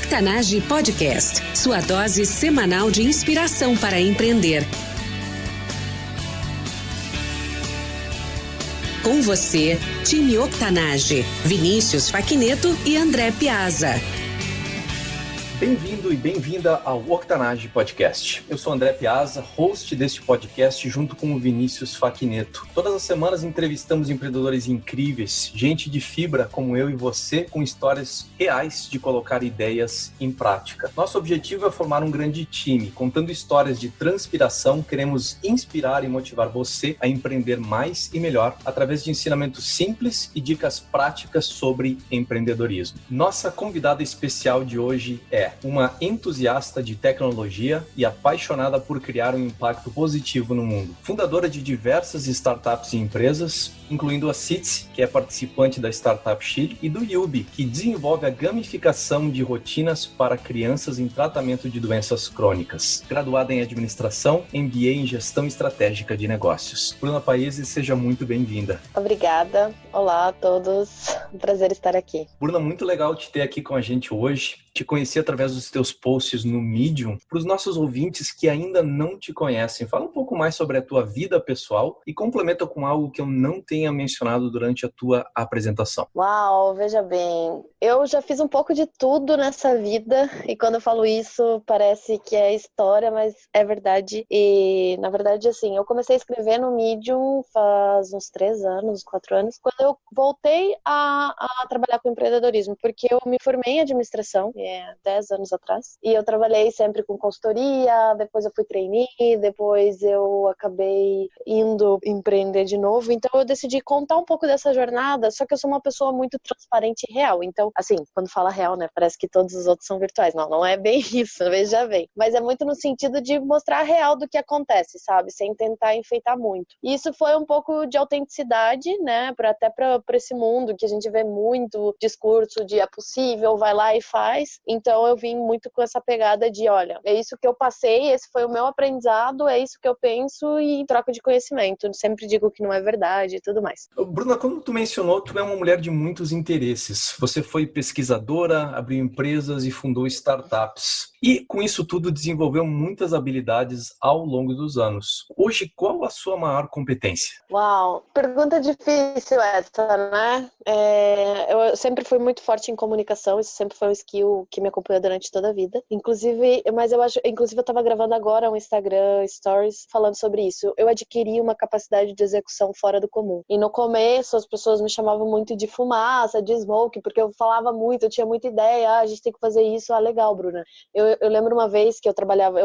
Octanage Podcast, sua dose semanal de inspiração para empreender. Com você, time Octanage, Vinícius Faquineto e André Piazza. Bem-vindo e bem-vinda ao Octanage Podcast. Eu sou André Piazza, host deste podcast junto com o Vinícius Faquineto. Todas as semanas entrevistamos empreendedores incríveis, gente de fibra como eu e você, com histórias reais de colocar ideias em prática. Nosso objetivo é formar um grande time. Contando histórias de transpiração, queremos inspirar e motivar você a empreender mais e melhor através de ensinamentos simples e dicas práticas sobre empreendedorismo. Nossa convidada especial de hoje é uma entusiasta de tecnologia e apaixonada por criar um impacto positivo no mundo. Fundadora de diversas startups e empresas, incluindo a Citsi, que é participante da Startup Chile, e do Yubi, que desenvolve a gamificação de rotinas para crianças em tratamento de doenças crônicas. Graduada em administração, MBA em gestão estratégica de negócios. Bruna Paese, seja muito bem-vinda. Obrigada. Olá a todos. Um prazer estar aqui. Bruna, muito legal te ter aqui com a gente hoje. Te conheci através dos teus posts no Medium. Para os nossos ouvintes que ainda não te conhecem, fala um pouco mais sobre a tua vida pessoal e complementa com algo que eu não tenha mencionado durante a tua apresentação. Uau, veja bem, eu já fiz um pouco de tudo nessa vida e quando eu falo isso parece que é história, mas é verdade. E na verdade, assim, eu comecei a escrever no Medium faz uns 4 anos, quando eu voltei a trabalhar com empreendedorismo, porque eu me formei em administração 10 anos atrás, e eu trabalhei sempre com consultoria, depois eu fui trainee, depois eu acabei indo empreender de novo, então eu decidi contar um pouco dessa jornada, só que eu sou uma pessoa muito transparente e real, então, assim, quando fala real, né, parece que todos os outros são virtuais, não é bem isso, veja bem, mas é muito no sentido de mostrar a real do que acontece, sabe, sem tentar enfeitar muito. E isso foi um pouco de autenticidade, né, até para esse mundo que a gente vê muito discurso de é possível, vai lá e faz. Então eu vim muito com essa pegada de, olha, é isso que eu passei, esse foi o meu aprendizado, é isso que eu penso e troca de conhecimento. Eu sempre digo que não é verdade e tudo mais. Bruna, como tu mencionou, tu é uma mulher de muitos interesses. Você foi pesquisadora, abriu empresas e fundou startups. E com isso tudo desenvolveu muitas habilidades ao longo dos anos. Hoje, qual a sua maior competência? Uau, pergunta difícil essa, né? Eu sempre fui muito forte em comunicação, isso sempre foi um skill que me acompanhou durante toda a vida. Inclusive eu estava gravando agora um Instagram Stories falando sobre isso. Eu adquiri uma capacidade de execução fora do comum. E no começo as pessoas me chamavam muito de fumaça, de smoke, porque eu falava muito, eu tinha muita ideia, a gente tem que fazer isso, legal, Bruna. Eu lembro uma vez que eu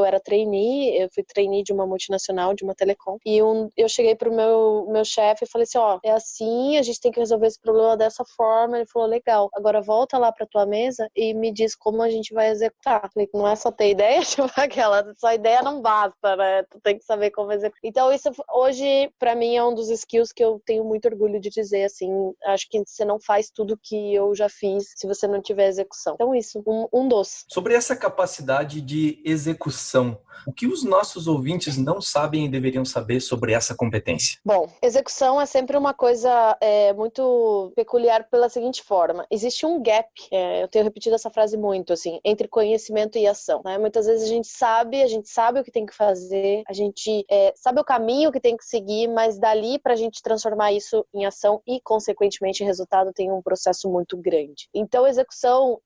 era trainee, eu fui trainee de uma multinacional, de uma telecom, e eu cheguei pro meu chefe e falei assim, é assim, a gente tem que resolver esse problema dessa forma. Ele falou, legal, agora volta lá pra tua mesa e me diz como a gente vai executar. Falei, não é só ter ideia, tipo aquela, só ideia não basta, né? Tu tem que saber como executar. Então isso hoje, pra mim, é um dos skills que eu tenho muito orgulho de dizer, assim, acho que você não faz tudo que eu já fiz se você não tiver execução. Então isso, um doce. Sobre essa capacidade de execução, o que os nossos ouvintes não sabem e deveriam saber sobre essa competência? Bom, execução é sempre uma coisa muito peculiar pela seguinte forma. Existe um gap, eu tenho repetido essa frase muito, assim, entre conhecimento e ação, né? Muitas vezes a gente sabe o que tem que fazer, a gente sabe o caminho que tem que seguir, mas dali pra gente transformar isso em ação e, consequentemente, resultado tem um processo muito grande. Então, execução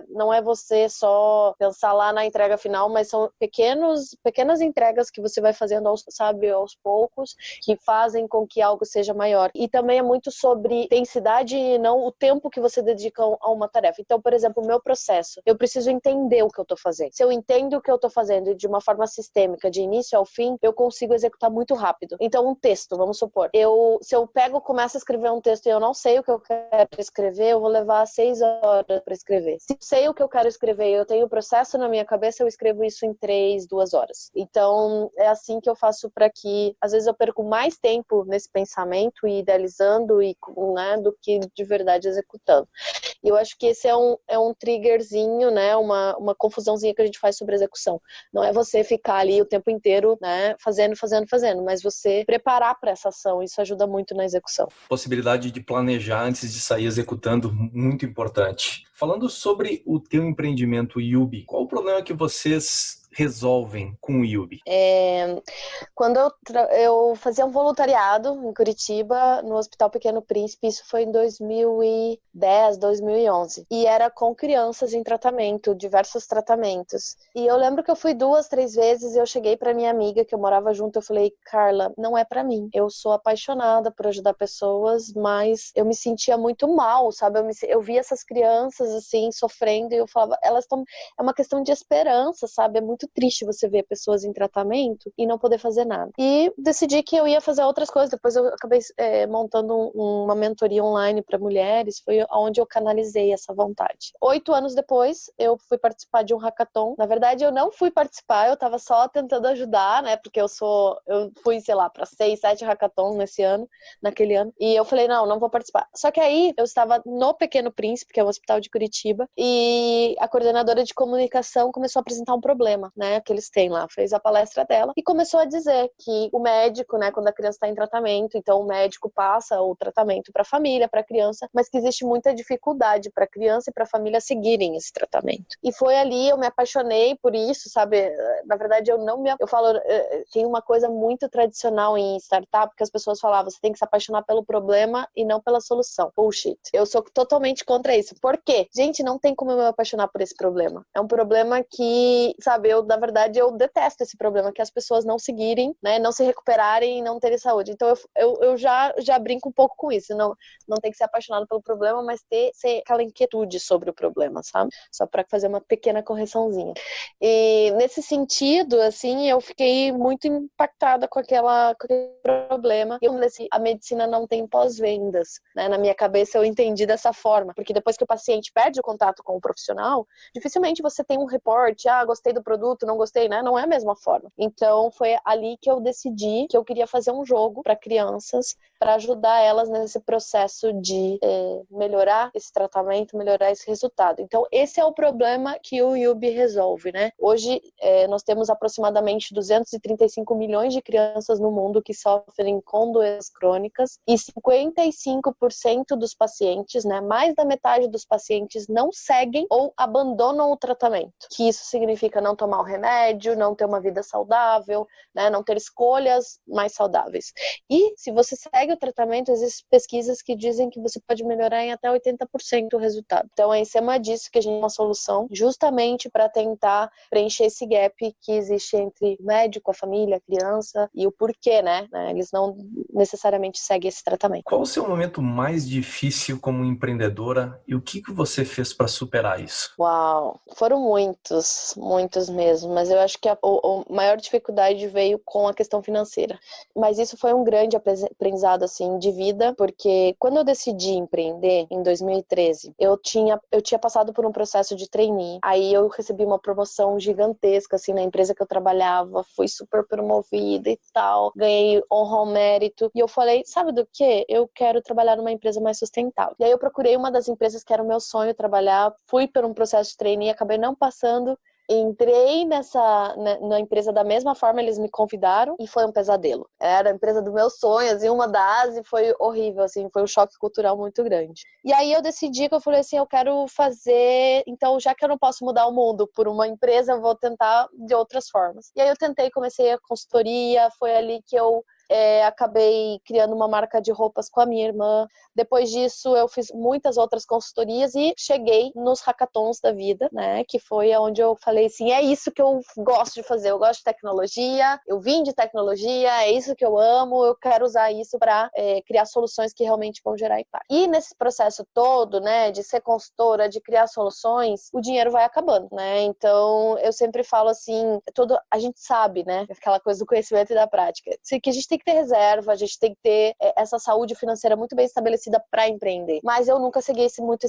não é você só pensar lá na entrega final, mas são pequenas entregas que você vai fazendo aos poucos, que fazem com que algo seja maior. E também é muito sobre intensidade e não o tempo que você dedica a uma tarefa. Então, por exemplo, o meu processo, eu preciso entender o que eu estou fazendo. Se eu entendo o que eu estou fazendo de uma forma sistêmica, de início ao fim, eu consigo executar muito rápido. Então, um texto, vamos supor, se eu começo a escrever um texto e eu não sei o que eu quero escrever, eu vou levar 6 horas para escrever. Se eu sei o que eu quero escrever e eu tenho o processo na minha cabeça, eu escrevo isso em 3, 2 horas. Então, é assim que eu faço para que, às vezes, eu perco mais tempo nesse pensamento e idealizando, né, do que de verdade executando. E eu acho que esse é um triggerzinho, né? Uma confusãozinha que a gente faz sobre execução. Não é você ficar ali o tempo inteiro, né? Fazendo, mas você preparar para essa ação. Isso ajuda muito na execução. Possibilidade de planejar antes de sair executando, muito importante. Falando sobre o teu empreendimento Yubi, qual o problema que vocês resolvem com o Yubi? Quando eu fazia um voluntariado em Curitiba, no Hospital Pequeno Príncipe, isso foi em 2010, 2011. E era com crianças em tratamento, diversos tratamentos. E eu lembro que eu fui 2, 3 vezes e eu cheguei pra minha amiga, que eu morava junto, eu falei, Carla, não é pra mim. Eu sou apaixonada por ajudar pessoas, mas eu me sentia muito mal, sabe? Eu via essas crianças, assim, sofrendo e eu falava, é uma questão de esperança, sabe? É muito triste você ver pessoas em tratamento e não poder fazer nada. E decidi que eu ia fazer outras coisas. Depois eu acabei montando uma mentoria online para mulheres. Foi onde eu canalizei essa vontade. 8 anos depois, eu fui participar de um hackathon. Na verdade, eu não fui participar, eu tava só tentando ajudar, né? Porque eu fui, sei lá, para 6, 7 hackathons naquele ano. E eu falei, não vou participar. Só que aí, eu estava no Pequeno Príncipe, que é um hospital de Curitiba, e a coordenadora de comunicação começou a apresentar um problema, né? Que eles têm lá. Fez a palestra dela e começou a dizer que o médico, né, quando a criança está em tratamento, então o médico passa o tratamento para a família, para a criança, mas que existe muita dificuldade para a criança e para a família seguirem esse tratamento. E foi ali, eu me apaixonei por isso, sabe? Na verdade, eu falo, tem uma coisa muito tradicional em startup que as pessoas falavam, você tem que se apaixonar pelo problema e não pela solução. Bullshit. Eu sou totalmente contra isso. Por quê? Gente, não tem como eu me apaixonar por esse problema. É um problema que, sabe, na verdade, eu detesto esse problema, que as pessoas não seguirem, né, não se recuperarem e não terem saúde. Então, eu já brinco um pouco com isso. Não tem que ser apaixonado pelo problema, mas ter aquela inquietude sobre o problema, sabe? Só para fazer uma pequena correçãozinha. E, nesse sentido, assim, eu fiquei muito impactada com aquele problema. E a medicina não tem pós-vendas, né? Na minha cabeça, eu entendi dessa forma. Porque depois que o paciente perde o contato com o profissional, dificilmente você tem um reporte, gostei do produto, não gostei, né? Não é a mesma forma. Então, foi ali que eu decidi que eu queria fazer um jogo para crianças, para ajudar elas nesse processo de melhorar esse tratamento, melhorar esse resultado. Então, esse é o problema que o Yubi resolve, né? Hoje, nós temos aproximadamente 235 milhões de crianças no mundo que sofrem com doenças crônicas e 55% dos pacientes, né? Mais da metade dos pacientes não seguem ou abandonam o tratamento. Que isso significa não tomar o remédio, não ter uma vida saudável, né? Não ter escolhas mais saudáveis. E se você segue o tratamento, existem pesquisas que dizem que você pode melhorar em até 80% o resultado. Então, é em cima disso que a gente tem uma solução, justamente para tentar preencher esse gap que existe entre o médico, a família, a criança e o porquê, né? Eles não necessariamente seguem esse tratamento. Qual o seu momento mais difícil como empreendedora e o que você fez para superar isso? Uau, foram muitos mesmo, mas eu acho que a maior dificuldade veio com a questão financeira. Mas isso foi um grande aprendizado, assim, de vida, porque quando eu decidi empreender, em 2013, eu tinha passado por um processo de trainee, aí eu recebi uma promoção gigantesca, assim, na empresa que eu trabalhava, fui super promovida e tal, ganhei honra ao mérito, e eu falei, sabe do quê? Eu quero trabalhar numa empresa mais sustentável. E aí eu procurei uma das empresas que era o meu sonho trabalhar, fui por um processo de trainee, acabei não passando, entrei na empresa da mesma forma, eles me convidaram e foi um pesadelo. Era a empresa dos meus sonhos e uma das, e foi horrível, assim, foi um choque cultural muito grande. E aí eu decidi que eu falei assim, eu quero fazer, então já que eu não posso mudar o mundo por uma empresa, eu vou tentar de outras formas. E aí eu tentei, comecei a consultoria, foi ali que eu acabei criando uma marca de roupas com a minha irmã. Depois disso, eu fiz muitas outras consultorias e cheguei nos hackathons da vida, né? Que foi onde eu falei assim, é isso que eu gosto de fazer. Eu gosto de tecnologia, eu vim de tecnologia, é isso que eu amo, eu quero usar isso para criar soluções que realmente vão gerar impacto. E nesse processo todo, né, de ser consultora, de criar soluções, o dinheiro vai acabando, né? Então, eu sempre falo assim, a gente sabe, né? Aquela coisa do conhecimento e da prática. Que a gente tem que ter reserva, a gente tem que ter essa saúde financeira muito bem estabelecida para empreender. Mas eu nunca segui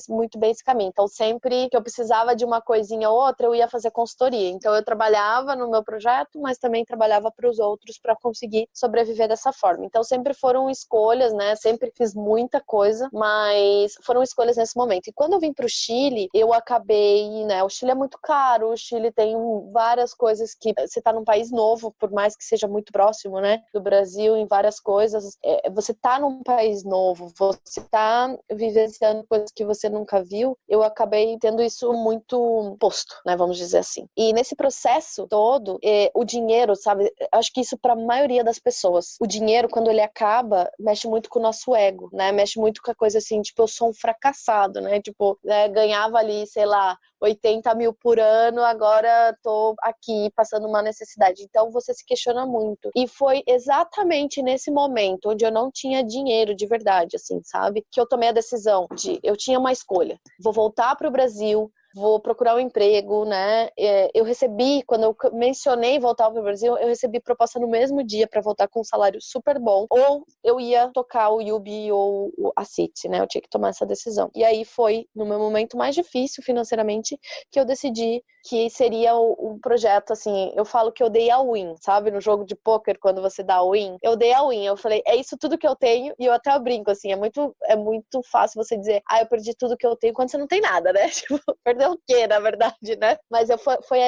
muito bem esse caminho. Então, sempre que eu precisava de uma coisinha ou outra, eu ia fazer consultoria. Então, eu trabalhava no meu projeto, mas também trabalhava para os outros para conseguir sobreviver dessa forma. Então, sempre foram escolhas, né? Sempre fiz muita coisa, mas foram escolhas nesse momento. E quando eu vim para o Chile, eu acabei, né? O Chile é muito caro, o Chile tem várias coisas que você está num país novo, por mais que seja muito próximo, né? Do Brasil, em várias coisas. Você tá num país novo, você tá vivenciando coisas que você nunca viu. Eu acabei tendo isso muito posto, né? Vamos dizer assim. E nesse processo todo, o dinheiro, sabe? Acho que isso para a maioria das pessoas. O dinheiro, quando ele acaba, mexe muito com o nosso ego, né? Mexe muito com a coisa assim, tipo, eu sou um fracassado, né? Tipo, né? Ganhava ali, sei lá, 80 mil por ano, agora tô aqui passando uma necessidade. Então você se questiona muito. E foi exatamente nesse momento onde eu não tinha dinheiro de verdade, assim, sabe? Que eu tomei a decisão eu tinha uma escolha. Vou voltar pro Brasil, vou procurar um emprego, né? Eu recebi, quando eu mencionei voltar para o Brasil, eu recebi proposta no mesmo dia para voltar com um salário super bom, ou eu ia tocar o Yubi ou a City, né? Eu tinha que tomar essa decisão. E aí foi no meu momento mais difícil financeiramente que eu decidi que seria um projeto, assim, eu falo que eu dei a win, sabe? No jogo de pôquer, quando você dá a win, eu dei a win. Eu falei, é isso tudo que eu tenho, e eu até brinco, assim, é muito fácil você dizer, eu perdi tudo que eu tenho, quando você não tem nada, né? Tipo, perdeu o quê, na verdade, né? Mas foi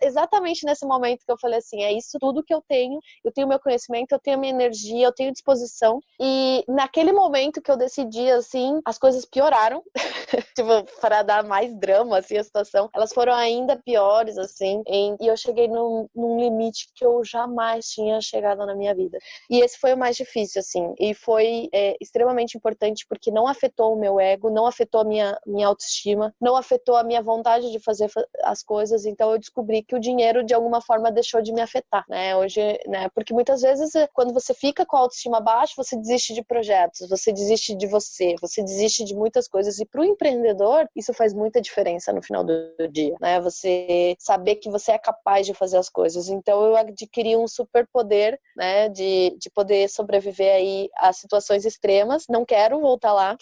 exatamente nesse momento que eu falei assim, é isso tudo que eu tenho meu conhecimento, eu tenho minha energia, eu tenho disposição, e naquele momento que eu decidi, assim, as coisas pioraram, tipo, para dar mais drama, assim, a situação, elas foram ainda piores, assim, e eu cheguei num limite que eu jamais tinha chegado na minha vida. E esse foi o mais difícil, assim, e foi extremamente importante porque não afetou o meu ego, não afetou a minha autoestima, não afetou a minha vontade de fazer as coisas, então eu descobri que o dinheiro, de alguma forma, deixou de me afetar, né, hoje, né, porque muitas vezes, quando você fica com a autoestima baixa, você desiste de projetos, você desiste de você desiste de muitas coisas, e pro empreendedor, isso faz muita diferença no final do dia, né, você saber que você é capaz de fazer as coisas. Então eu adquiri um superpoder, né, de poder sobreviver aí a situações extremas. Não quero voltar lá,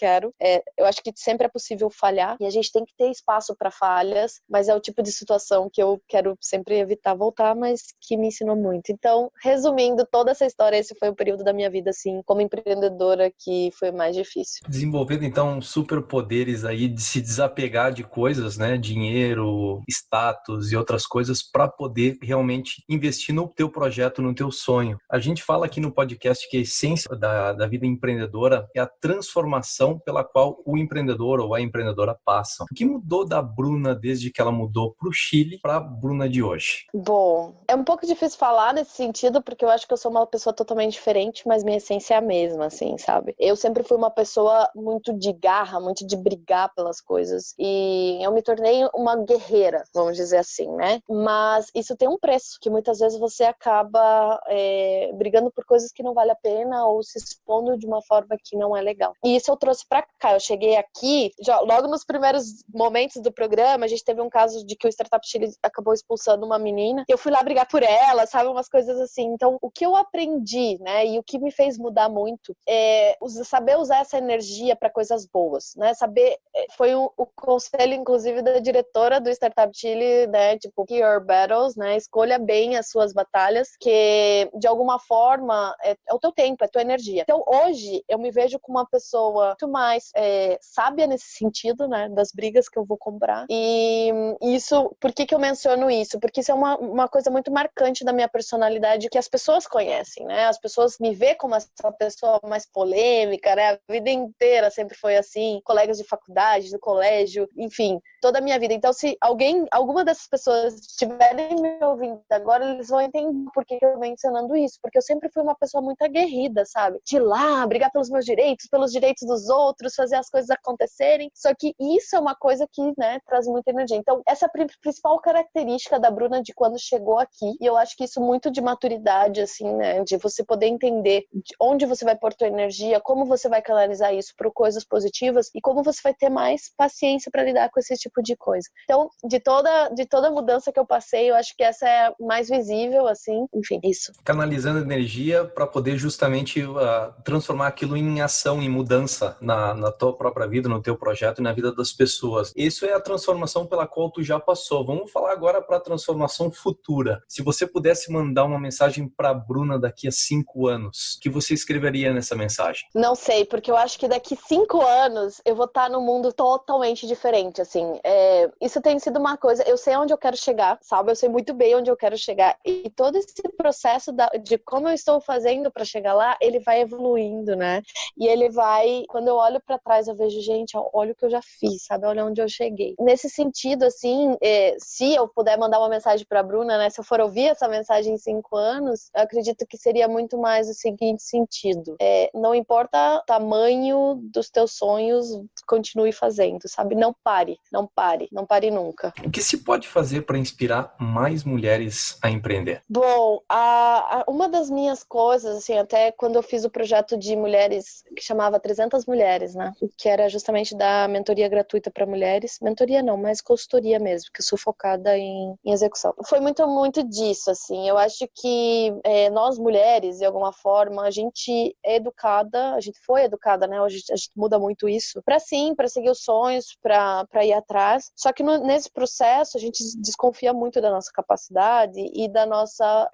eu acho que sempre é possível falhar, e a gente tem que ter espaço para falhas, mas é o tipo de situação que eu quero sempre evitar voltar, mas que me ensinou muito. Então, resumindo toda essa história, esse foi o período da minha vida, assim, como empreendedora, que foi mais difícil. Desenvolvendo, então, superpoderes aí de se desapegar de coisas, né? Dinheiro, status e outras coisas para poder realmente investir no teu projeto, no teu sonho. A gente fala aqui no podcast que a essência da vida empreendedora é a transformação pela qual o empreendedor ou a empreendedora passam. O que mudou da Bruna desde que ela mudou para o Chile para a Bruna de hoje? Bom, é um pouco difícil falar nesse sentido, porque eu acho que eu sou uma pessoa totalmente diferente, mas minha essência é a mesma, assim, sabe? Eu sempre fui uma pessoa muito de garra, muito de brigar pelas coisas, e eu me tornei uma guerreira, vamos dizer assim, né? Mas isso tem um preço, que muitas vezes você acaba brigando por coisas que não vale a pena, ou se expondo de uma forma que não é legal. E isso eu trouxe pra cá. Eu cheguei aqui, já logo nos primeiros momentos do programa, a gente teve um caso de que o Startup Chile acabou expulsando uma menina. Eu fui lá brigar por ela, sabe? Umas coisas assim. Então, o que eu aprendi, né? E o que me fez mudar muito é saber usar essa energia para coisas boas, né? Saber, foi o conselho, inclusive, da diretora do Startup Chile, né? Tipo, pick your battles, né? Escolha bem as suas batalhas, que de alguma forma é o teu tempo, é a tua energia. Então, hoje, eu me vejo como uma pessoa muito mais sábia nesse sentido, né? Das brigas que eu vou comprar. E isso, por que eu menciono isso? Porque isso é uma coisa muito marcante da minha personalidade, que as pessoas conhecem, né? As pessoas me veem como essa pessoa mais polêmica, né? A vida inteira sempre foi assim, colegas de faculdade, do colégio, enfim, toda a minha vida. Então, se alguma dessas pessoas estiverem me ouvindo agora, eles vão entender por que eu mencionando isso, porque eu sempre fui uma pessoa muito aguerrida, sabe? De ir lá, brigar pelos meus direitos, pelos direitos dos outros, fazer as coisas acontecerem. Só que isso é uma coisa que, né, traz muita energia. Então, essa é a principal característica da Bruna de quando chegou aqui, e eu acho que isso muito de maturidade, assim, né, de você poder entender de onde você vai pôr tua energia, como você vai canalizar isso para coisas positivas, e como você vai ter mais paciência para lidar com esse tipo de coisa. Então, de toda mudança que eu passei, eu acho que essa é mais visível, assim, enfim, isso. Canalizando energia para poder justamente transformar aquilo em ação, em mudança na tua própria vida, no teu projeto e na vida das pessoas. Isso é a transformação pela qual tu já passou. Vamos falar agora para a transformação futura. Se você pudesse mandar uma mensagem para a Bruna daqui a 5 anos, o que você escreveria nessa mensagem? Não sei, porque eu acho que daqui 5 anos eu vou estar num mundo totalmente diferente, assim. Isso tem sido uma coisa, eu sei onde eu quero chegar, sabe? Eu sei muito bem onde eu quero chegar. E todo esse processo de como eu estou fazendo para chegar lá, ele vai evoluindo, né? E ele vai, quando eu olho para trás, eu vejo, gente, olha o que eu já fiz, sabe? Olha onde eu cheguei. Nesse sentido, assim, se eu puder mandar uma mensagem para a Bruna, né? Se eu for ouvir essa mensagem em 5 anos, eu acredito que seria muito mais o seguinte sentido. Não importa o tamanho dos teus sonhos, continue fazendo, sabe? Não pare nunca. O que se pode fazer para inspirar mais mulheres a empreender? Bom, uma das minhas coisas, assim, até quando eu fiz o projeto de mulheres, que chamava 300 Mulheres, né? Que era justamente dar mentoria gratuita para mulheres. Mentoria não, mas consultoria mesmo, que eu sou focada em execução. Foi muito, muito disso, assim. Eu acho que nós mulheres, de alguma forma, a gente é educada, a gente foi educada, né? Hoje a gente muda muito isso, para seguir os sonhos, para ir atrás. Só que nesse processo, a gente desconfia muito da nossa capacidade e da nossa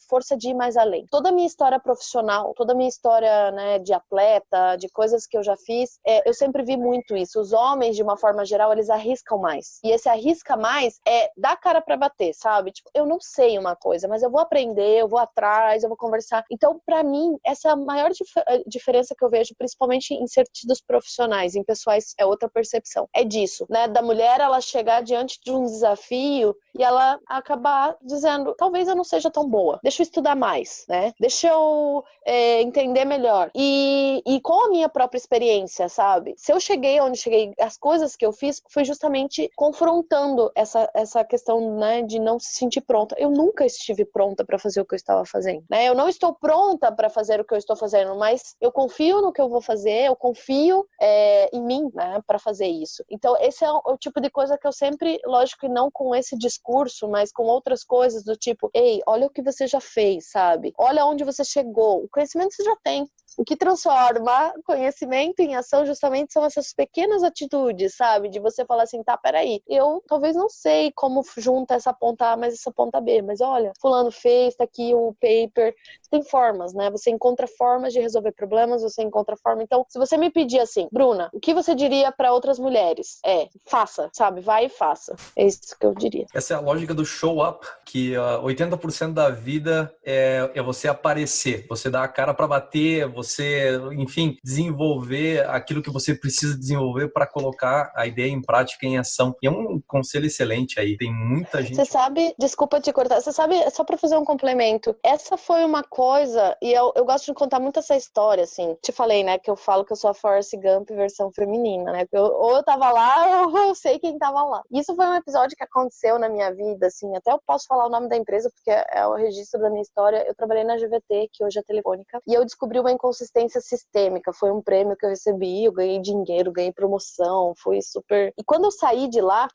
força de ir mais além. Toda a minha história profissional, toda a minha história, né, de atleta, de coisas que eu já fiz, eu sempre vi muito isso. Os homens, de uma forma geral, eles arriscam mais. E esse arrisca mais dar cara pra bater, sabe? Tipo, eu não sei uma coisa, mas eu vou aprender, eu vou atrás, eu vou conversar. Então, pra mim, essa é a maior diferença que eu vejo, principalmente em sentidos profissionais, em pessoais, é outra percepção. É disso, né? Da mulher, ela chegar diante de um desafio e ela acabar dizendo, talvez eu não seja tão boa, deixa eu estudar mais, né? Deixa eu entender melhor. E com a minha própria experiência, sabe? Se eu cheguei onde cheguei, as coisas que eu fiz foi justamente confrontando essa questão, né, de não se sentir pronta. Eu nunca estive pronta para fazer o que eu estava fazendo, né? Eu não estou pronta para fazer o que eu estou fazendo, mas eu confio no que eu vou fazer, eu confio em mim, né, para fazer isso. Então, esse é o tipo de coisa que eu sempre, lógico que não com esse discurso, mas com outras coisas do tipo, ei, olha o que você já fez, sabe? Olha onde você chegou. O conhecimento você já tem. O que transforma conhecimento em ação justamente são essas pequenas atitudes, sabe? De você falar assim, tá, peraí, eu talvez não sei como junta essa ponta A, mas essa ponta B, mas olha, fulano fez, tá aqui o paper. Tem formas, né? Você encontra formas de resolver problemas, você encontra forma. Então, se você me pedir assim, Bruna, o que você diria para outras mulheres? Faça, sabe? Vai e faça. É isso que eu diria. Essa é a lógica do show up, que 80% da vida é você aparecer, você dar a cara para bater, você, enfim, desenvolver aquilo que você precisa desenvolver para colocar a ideia em prática, em ação. E é um conselho excelente aí, tem muita gente... Você sabe, desculpa te cortar, você sabe, só para fazer um complemento, essa foi uma coisa, e eu gosto de contar muito essa história, assim, te falei, né, que eu falo que eu sou a Forrest Gump versão feminina, né, ou eu tava lá, ou eu sei quem tava lá. Isso foi um episódio que aconteceu na minha vida, assim, até eu posso falar o nome da empresa, porque é o registro da minha história. Eu trabalhei na GVT, que hoje é Telefônica, e eu descobri uma inconsistência sistêmica. Foi um prêmio que eu recebi, eu ganhei dinheiro, ganhei promoção, foi super... E quando eu saí de lá,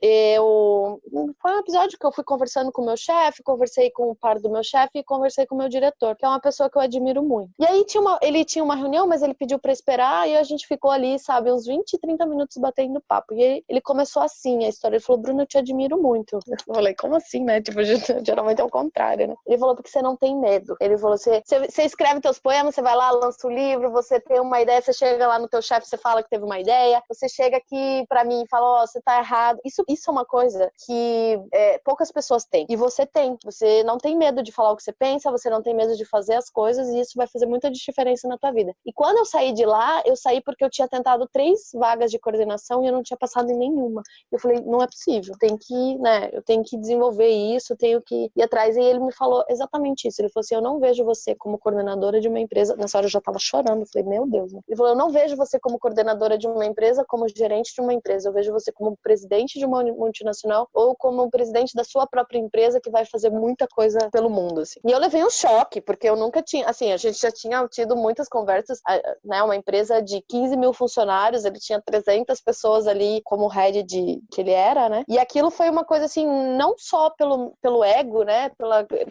foi um episódio que eu fui conversando com o meu chefe, conversei com o par do meu chefe e conversei com o meu diretor, que é uma pessoa que eu admiro muito. E aí ele tinha uma reunião, mas ele pediu pra esperar, e a gente ficou ali, sabe, uns 20, 30 minutos batendo papo. E aí, ele começou assim a história, ele falou, Bruna, eu te admiro muito. Eu falei, como assim, né? Tipo, geralmente é o contrário, né? Ele falou, porque você não tem medo. Ele falou, você escreve teus poemas, você vai lá, lança o livro, você tem uma ideia, você chega lá no teu chefe, você fala que teve uma ideia, você chega aqui pra mim e fala, você tá errado. Isso é uma coisa que poucas pessoas têm. E você tem. Você não tem medo de falar o que você pensa, você não tem medo de fazer as coisas, e isso vai fazer muita diferença na tua vida. E quando eu saí de lá, eu saí porque eu tinha tentado 3 vagas de coordenação e eu não tinha passado em nenhuma. Eu falei, não é possível, eu tenho que desenvolver isso, eu tenho que ir atrás. E ele me falou exatamente isso. Ele falou assim, eu não vejo você como coordenadora de uma empresa, nessa hora eu já estava tava chorando. Eu falei, meu Deus. Né? Ele falou, eu não vejo você como coordenadora de uma empresa, como gerente de uma empresa. Eu vejo você como presidente de uma multinacional ou como presidente da sua própria empresa que vai fazer muita coisa pelo mundo, assim. E eu levei um choque, porque eu nunca tinha, assim, a gente já tinha tido muitas conversas, né, uma empresa de 15 mil funcionários, ele tinha 300 pessoas ali como head que ele era, né, e aquilo foi uma coisa, assim, não só pelo ego, né,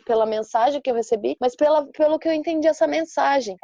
pela mensagem que eu recebi, mas pelo que eu entendi essa mensagem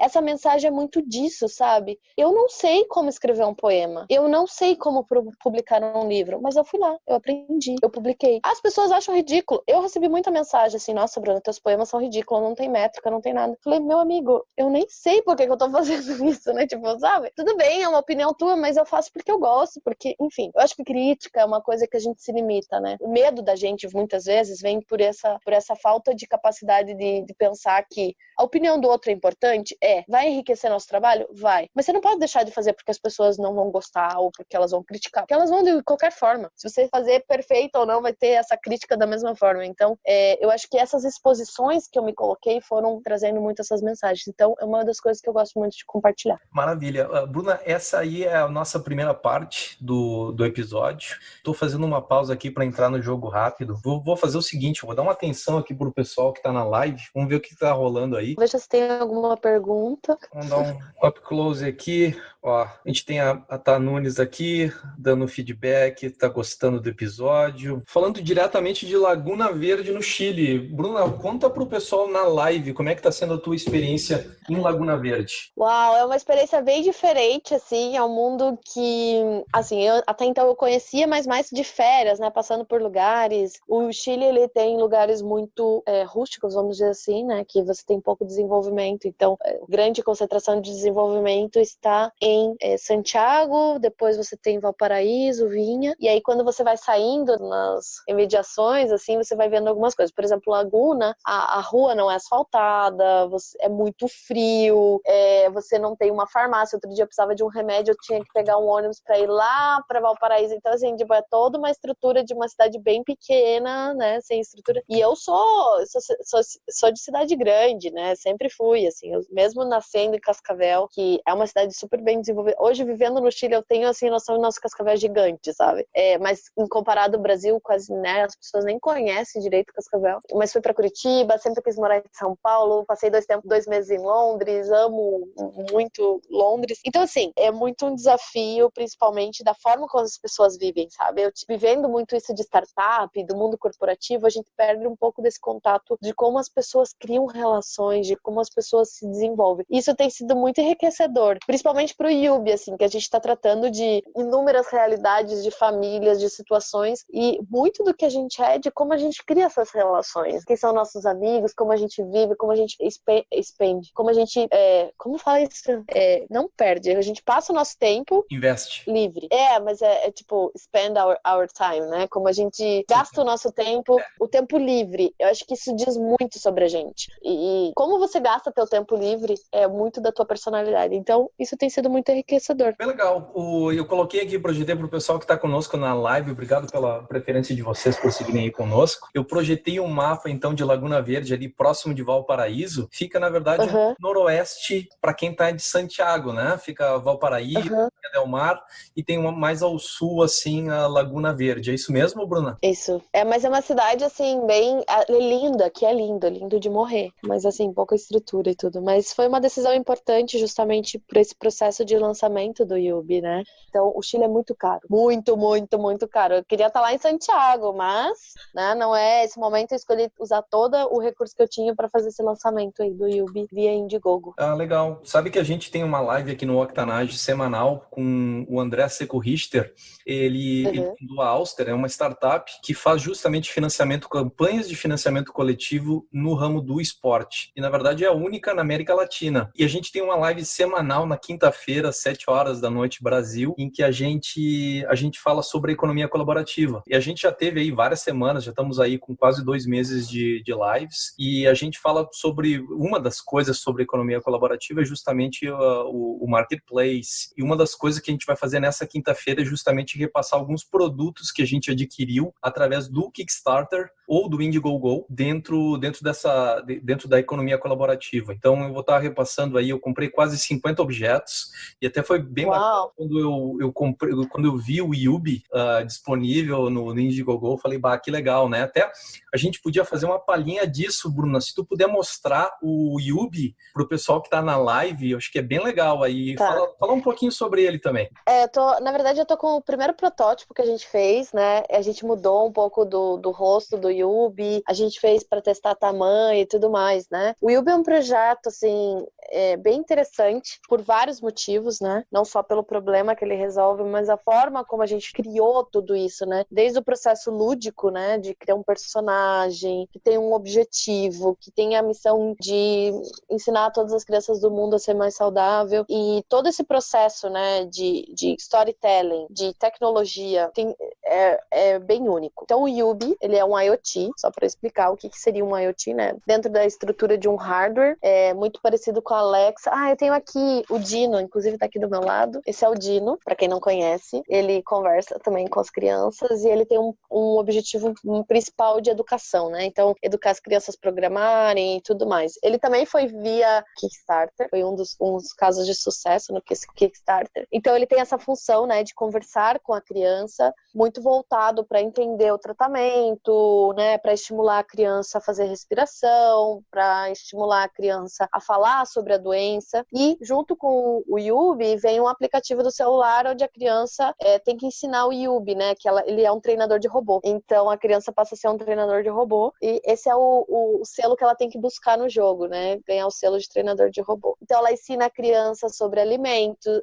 é muito disso, sabe? Eu não sei como escrever um poema, eu não sei como publicar um livro, mas eu fui lá, eu aprendi, eu publiquei. As pessoas acham ridículo, eu recebi muita mensagem assim, nossa, Bruna, teus poemas são ridículos, não tem métrica, não tem nada. Falei, meu amigo, eu nem sei por que eu tô fazendo isso, né? Tipo, sabe? Tudo bem, é uma opinião tua, mas eu faço porque eu gosto, porque, enfim. Eu acho que crítica é uma coisa que a gente se limita, né? O medo da gente, muitas vezes, vem por essa falta de capacidade de pensar que a opinião do outro é importante? Vai enriquecer nosso trabalho? Vai. Mas você não pode deixar de fazer porque as pessoas não vão gostar ou porque elas vão criticar. Porque elas vão de qualquer forma. Se você fazer perfeito ou não, vai ter essa crítica da mesma forma. Então, eu acho que essas exposições que eu me coloquei foram trazendo muito essas mensagens. Então, é uma das coisas que eu gosto muito de compartilhar. Maravilha. Bruna, essa aí é a nossa primeira parte do episódio. Estou fazendo uma pausa aqui para entrar no jogo rápido. Vou fazer o seguinte, vou dar uma atenção aqui pro pessoal que está na live. Vamos ver o que está rolando aí. Veja se tem alguma pergunta. Vamos dar um up close aqui. Ó, a gente tem a Tá Nunes aqui, dando feedback, tá gostando do episódio. Falando diretamente de Laguna Verde, no Chile. Bruna, conta pro pessoal na live como é que tá sendo a tua experiência em Laguna Verde. Uau, é uma experiência bem diferente, assim, é um mundo que, assim, até então eu conhecia, mas mais de férias, né, passando por lugares. O Chile, ele tem lugares muito rústicos, vamos dizer assim, né, que você tem pouco desenvolvimento, então, grande concentração de desenvolvimento está em Santiago, depois você tem Valparaíso, Vinha, e aí quando você vai saindo nas imediações, assim, você vai vendo algumas coisas. Por exemplo, Laguna, a rua não é asfaltada, é muito frio, você não tem uma farmácia. Outro dia eu precisava de um remédio, eu tinha que pegar um ônibus para ir lá para Valparaíso. Então, assim, tipo, é toda uma estrutura de uma cidade bem pequena, né, sem estrutura. E eu sou de cidade grande, né, sempre fui, assim, eu, mesmo nascendo em Cascavel, que é uma cidade super bem desenvolvida. Hoje, vivendo no Chile, eu tenho, assim, noção do nosso Cascavel gigante, sabe? Mas, em comparado ao Brasil, quase, né, as pessoas nem conhecem direito Cascavel. Mas fui para Curitiba, sempre quis morar em São Paulo, passei 2 meses em Londres, amo muito Londres. Então, assim, é muito um desafio, principalmente da forma como as pessoas vivem, sabe? Vivendo muito isso de startup, do mundo corporativo, a gente perde um pouco desse contato de como as pessoas criam relações, de como as pessoas se desenvolvem. Isso tem sido muito enriquecedor, principalmente pro Yubi, assim, que a gente está tratando de inúmeras realidades, de famílias, de situações, e muito do que a gente é de como a gente cria essas relações. Quem são nossos amigos, como a gente vive, como a gente expende, como a gente, como fala isso? Não perde, a gente passa o nosso tempo Investe. livre. Mas é tipo, spend our time, né? Como a gente gasta o nosso tempo, o tempo livre. Eu acho que isso diz muito sobre a gente. E como você gasta teu tempo livre é muito da tua personalidade. Então, isso tem sido muito enriquecedor. Bem legal. Eu coloquei aqui, projetei para o pessoal que está conosco na live. Obrigado pela preferência de vocês por seguirem aí conosco. Eu projetei um mapa, então, de Laguna Verde, ali próximo de Valparaíso. Fica, na verdade, no noroeste, para quem está de Santiago, né? Fica Valparaíso, Del Mar, e tem uma mais ao sul, assim, a Laguna Verde. É isso mesmo, Bruna? Isso. Mas é uma cidade, assim, bem... É linda, que é lindo de morrer. Mas, assim, pouca estrutura e tudo. Mas foi uma decisão importante justamente por esse processo de lançamento do Yubi, né? Então, o Chile é muito caro. Muito, muito, muito caro. Eu queria estar lá em Santiago, mas, né, não é esse momento. Eu escolhi usar todo o recurso que eu tinha para fazer esse lançamento aí do Yubi via Indiegogo. Ah, legal. Sabe que a gente tem uma live aqui no Octanage semanal com o André Seco Richter. Ele fundou a Auster, é uma startup que faz justamente campanhas de financiamento coletivo no ramo do esporte. E, na verdade, é a única na América Latina. E a gente tem uma live semanal na quinta-feira, às 7h da noite, Brasil, em que a gente fala sobre a economia colaborativa. E a gente já teve aí várias semanas, já estamos aí com quase 2 meses de lives, e a gente fala sobre uma das coisas sobre economia colaborativa é justamente o marketplace. E uma das coisas que a gente vai fazer nessa quinta-feira é justamente repassar alguns produtos que a gente adquiriu através do Kickstarter ou do Indiegogo dentro da economia colaborativa. Então, eu vou estar repassando fechando aí, eu comprei quase 50 objetos e até foi bem bacana quando eu comprei, quando eu vi o Yubi disponível no Indiegogo, eu falei, bah, que legal, né? Até a gente podia fazer uma palhinha disso, Bruna, se tu puder mostrar o Yubi pro pessoal que tá na live, eu acho que é bem legal aí. Tá. Fala um pouquinho sobre ele também. Na verdade, eu tô com o primeiro protótipo que a gente fez, né? A gente mudou um pouco do rosto do Yubi, a gente fez para testar tamanho e tudo mais, né? O Yubi é um projeto, assim, bem interessante por vários motivos, né? Não só pelo problema que ele resolve, mas a forma como a gente criou tudo isso, né? Desde o processo lúdico, né? De criar um personagem que tem um objetivo, que tem a missão de ensinar todas as crianças do mundo a ser mais saudável, e todo esse processo, né? De storytelling, de tecnologia, é bem único. Então o Yubi, ele é um IoT, só para explicar o que seria um IoT, né? Dentro da estrutura de um hardware, é muito parecido com a Alexa. Eu tenho aqui o Dino, inclusive tá aqui do meu lado. Esse é o Dino, para quem não conhece. Ele conversa também com as crianças e ele tem um objetivo principal de educação, né? Então, educar as crianças a programarem e tudo mais. Ele também foi via Kickstarter, foi um dos casos de sucesso no Kickstarter. Então, ele tem essa função, né, de conversar com a criança, muito voltado para entender o tratamento, né, para estimular a criança a fazer respiração, para estimular a criança a falar sobre a doença. E junto com o Yubi vem um aplicativo do celular onde a criança tem que ensinar o Yubi, né, que ele é um treinador de robô. Então a criança passa a ser um treinador de robô e esse é o selo que ela tem que buscar no jogo, né, ganhar o selo de treinador de robô. Então ela ensina a criança sobre alimentos,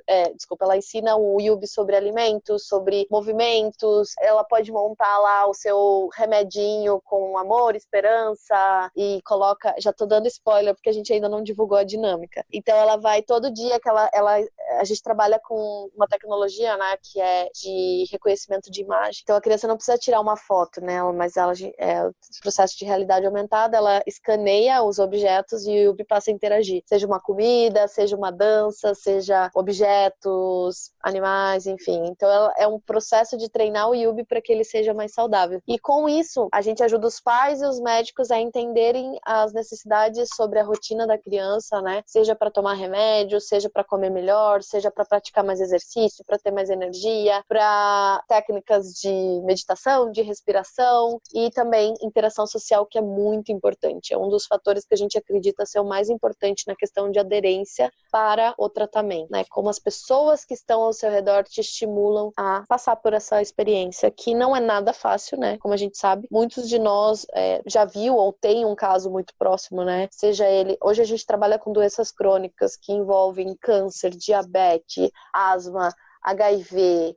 ela ensina o Yubi sobre alimentos, sobre movimentos, ela pode montar lá o seu remedinho com amor, esperança e coloca, já tô dando spoiler porque a gente ainda não divulgou a dinâmica. Então ela vai todo dia que a gente trabalha com uma tecnologia, né, que é de reconhecimento de imagem. Então a criança não precisa tirar uma foto, né, mas o processo de realidade aumentada, ela escaneia os objetos e o Yubi passa a interagir. Seja uma comida, seja uma dança, seja objetos, animais, enfim. Então é um processo de treinar o Yubi para que ele seja mais saudável. E com isso, a gente ajuda os pais e os médicos a entenderem as necessidades sobre a rotina da criança, né? Seja para tomar remédio, seja para comer melhor, seja para praticar mais exercício, para ter mais energia, para técnicas de meditação, de respiração e também interação social, que é muito importante. É um dos fatores que a gente acredita ser o mais importante na questão de aderência para o tratamento, né? Como as pessoas que estão ao seu redor te estimulam a passar por essa experiência, que não é nada fácil, né? Como a gente sabe, muitos de nós já viu ou tem um caso muito próximo, né? Seja ele... Hoje a gente trabalha com doenças crônicas que envolvem câncer, diabetes, asma, HIV,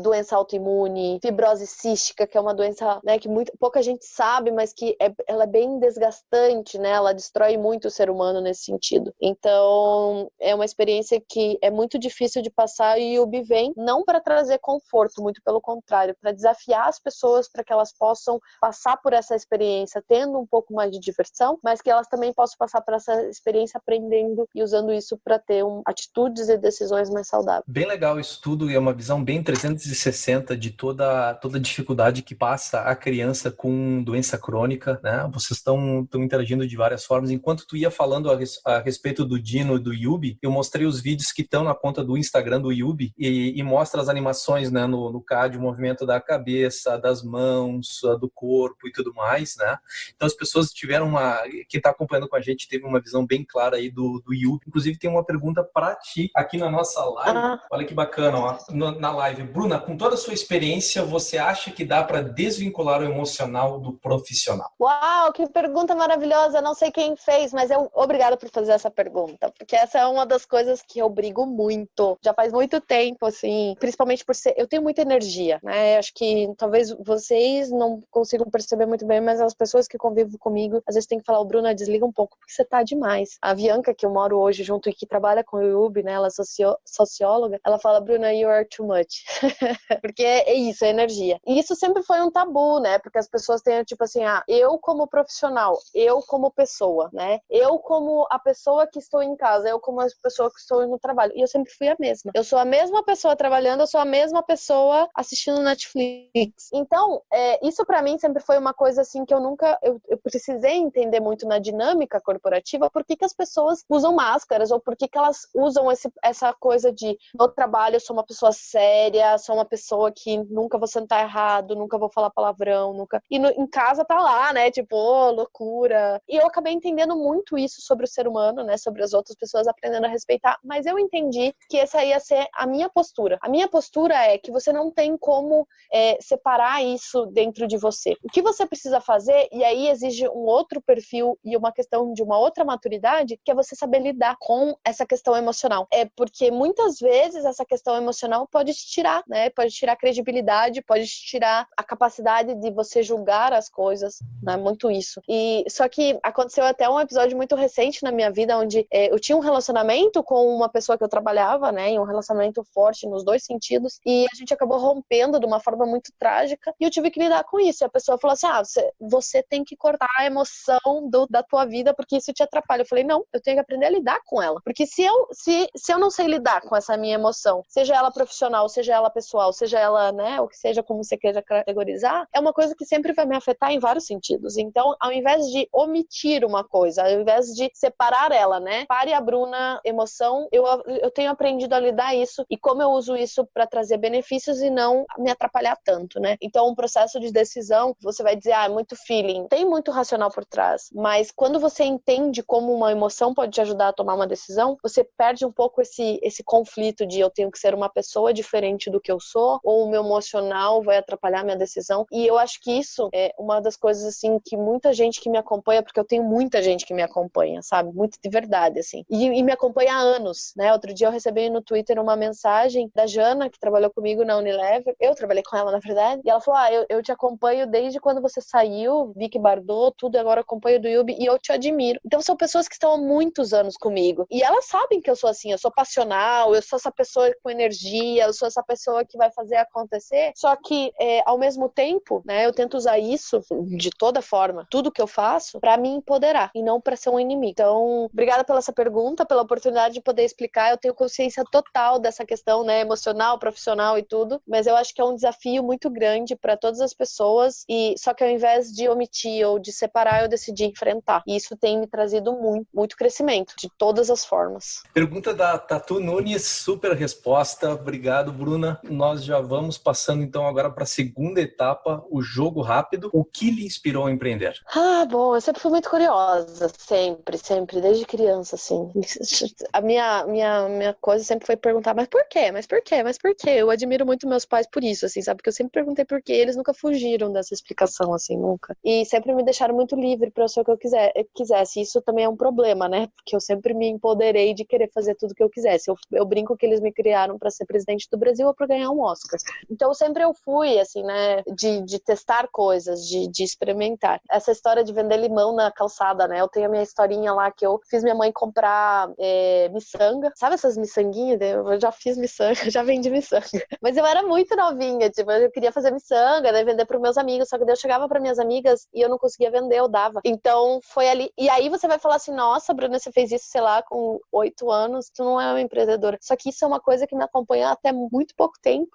doença autoimune, fibrose cística, que é uma doença, né, que pouca gente sabe, mas que ela é bem desgastante, né? Ela destrói muito o ser humano nesse sentido. Então, é uma experiência que é muito difícil de passar e o Yubi vem não para trazer conforto, muito pelo contrário, para desafiar as pessoas para que elas possam passar por essa experiência tendo um pouco mais de diversão, mas que elas também possam passar por essa experiência aprendendo e usando isso para ter atitudes e decisões mais saudáveis. Bem legal isso tudo, e é uma visão bem 360 de toda a dificuldade que passa a criança com doença crônica, né? Vocês estão interagindo de várias formas. Enquanto tu ia falando a respeito do Dino e do Yubi, eu mostrei os vídeos que estão na conta do Instagram do Yubi e mostra as animações, né, no CAD, o movimento da cabeça, das mãos, do corpo e tudo mais, né? Então as pessoas tiveram quem está acompanhando com a gente teve uma visão bem clara aí do Yubi. Inclusive tem uma pergunta para ti aqui na nossa live. Olha que bacana, ó, na live. Bruna, com toda a sua experiência, você acha que dá para desvincular o emocional do profissional? Uau, que pergunta maravilhosa! Não sei quem fez, mas obrigada por fazer essa pergunta, porque essa é uma das coisas que eu brigo muito. Já faz muito tempo, assim, principalmente por ser... Eu tenho muita energia, né? Acho que talvez vocês não consigam perceber muito bem, mas as pessoas que convivem comigo, às vezes tem que falar, Bruna, desliga um pouco, porque você tá demais. A Bianca, que eu moro hoje junto e que trabalha com o Yubi, né? Ela é socióloga, ela fala, Bruna, you are too much. Porque é isso, é energia. E isso sempre foi um tabu, né? Porque as pessoas têm, tipo assim, eu como profissional, eu como pessoa, né? Eu como a pessoa que estou em casa, eu como a pessoa que estou no trabalho. E eu sempre fui a mesma. Eu sou a mesma pessoa trabalhando, eu sou a mesma pessoa assistindo Netflix. Então, isso pra mim sempre foi uma coisa assim que eu nunca... Eu precisei entender muito na dinâmica corporativa por que as pessoas usam máscaras ou por que elas usam essa coisa de no trabalho eu sou uma pessoa séria, sou uma pessoa que nunca vou sentar errado, nunca vou falar palavrão, nunca... E em casa tá lá, né? Tipo, loucura. E eu acabei entendendo muito isso sobre o ser humano, né? Sobre as outras pessoas, aprendendo a respeitar. Mas eu entendi que essa ia ser a minha postura. A minha postura é que você não tem como separar isso dentro de você. O que você precisa fazer, e aí exige um outro perfil e uma questão de uma outra maturidade, que é você saber lidar com essa questão emocional. Porque muitas vezes essa questão emocional pode te tirar, né? Pode tirar a credibilidade, pode te tirar a capacidade de você julgar as coisas, né? Muito isso. E só que aconteceu até um episódio muito recente na minha vida, onde eu tinha um relacionamento com uma pessoa que eu trabalhava, né? E um relacionamento forte nos dois sentidos, e a gente acabou rompendo de uma forma muito trágica, e eu tive que lidar com isso. E a pessoa falou assim, você tem que cortar a emoção da tua vida, porque isso te atrapalha. Eu falei, não, eu tenho que aprender a lidar com ela. Porque se eu não sei lidar com essa minha emoção, seja ela profissional, seja ela pessoal, seja ela, né, ou que seja como você queira categorizar, é uma coisa que sempre vai me afetar em vários sentidos. Então, ao invés de omitir uma coisa, ao invés de separar ela, né, pare a Bruna, emoção, eu tenho aprendido a lidar isso e como eu uso isso para trazer benefícios e não me atrapalhar tanto, né? Então, um processo de decisão, você vai dizer, é muito feeling, tem muito racional por trás, mas quando você entende como uma emoção pode te ajudar a tomar uma decisão, você perde um pouco esse conflito de eu tenho que ser uma pessoa diferente do que eu sou, ou o meu emocional vai atrapalhar minha decisão. E eu acho que isso é uma das coisas, assim, que muita gente que me acompanha, porque eu tenho muita gente que me acompanha, sabe? Muito de verdade, assim. E me acompanha há anos, né? Outro dia eu recebi no Twitter uma mensagem da Jana, que trabalhou comigo na Unilever. Eu trabalhei com ela, na verdade. E ela falou, eu te acompanho desde quando você saiu, Vicky Bardot, tudo, agora acompanho do Yubi, e eu te admiro. Então são pessoas que estão há muitos anos comigo. E elas sabem que eu sou assim, eu sou passional, eu sou essa pessoa com energia, eu sou essa pessoa que vai fazer acontecer. Só que, ao mesmo tempo, né, eu tento usar isso de toda forma, tudo que eu faço, pra me empoderar e não pra ser um inimigo. Então, obrigada pela essa pergunta, pela oportunidade de poder explicar. Eu tenho consciência total dessa questão, né, emocional, profissional e tudo, mas eu acho que é um desafio muito grande pra todas as pessoas, e só que ao invés de omitir ou de separar, eu decidi enfrentar. E isso tem me trazido muito, muito crescimento, de todas as formas. Pergunta da Tatu Nunes, super resposta. Obrigado, Bruna. Nós já vamos passando então agora para a segunda etapa, o jogo rápido. O que lhe inspirou a empreender? Bom, eu sempre fui muito curiosa, sempre, desde criança, assim. A minha coisa sempre foi perguntar, mas por quê? Mas por quê? Mas por quê? Eu admiro muito meus pais por isso, assim, sabe? Porque eu sempre perguntei por quê, eles nunca fugiram dessa explicação, assim, nunca. E sempre me deixaram muito livre para eu ser o que eu quisesse. Isso também é um problema, né? Porque eu sempre me empoderei de querer fazer tudo o que eu quisesse. Eu brinco que eles me criaram para ser presidente do Brasil ou para ganhar um Oscar. Então sempre eu fui, assim, né, de testar coisas, de experimentar. Essa história de vender limão na calçada, né? Eu tenho a minha historinha lá que eu fiz minha mãe comprar miçanga. Sabe essas miçanguinhas? Eu já fiz miçanga, já vendi miçanga. Mas eu era muito novinha, tipo, eu queria fazer miçanga, né, vender para meus amigos, só que daí eu chegava para minhas amigas e eu não conseguia vender, eu dava. Então foi ali. E aí você vai falar assim, nossa, Bruna, você fez isso, sei lá, com 8 anos, tu não é uma empreendedora. Só que isso é uma coisa que me acompanha até muito pouco tempo.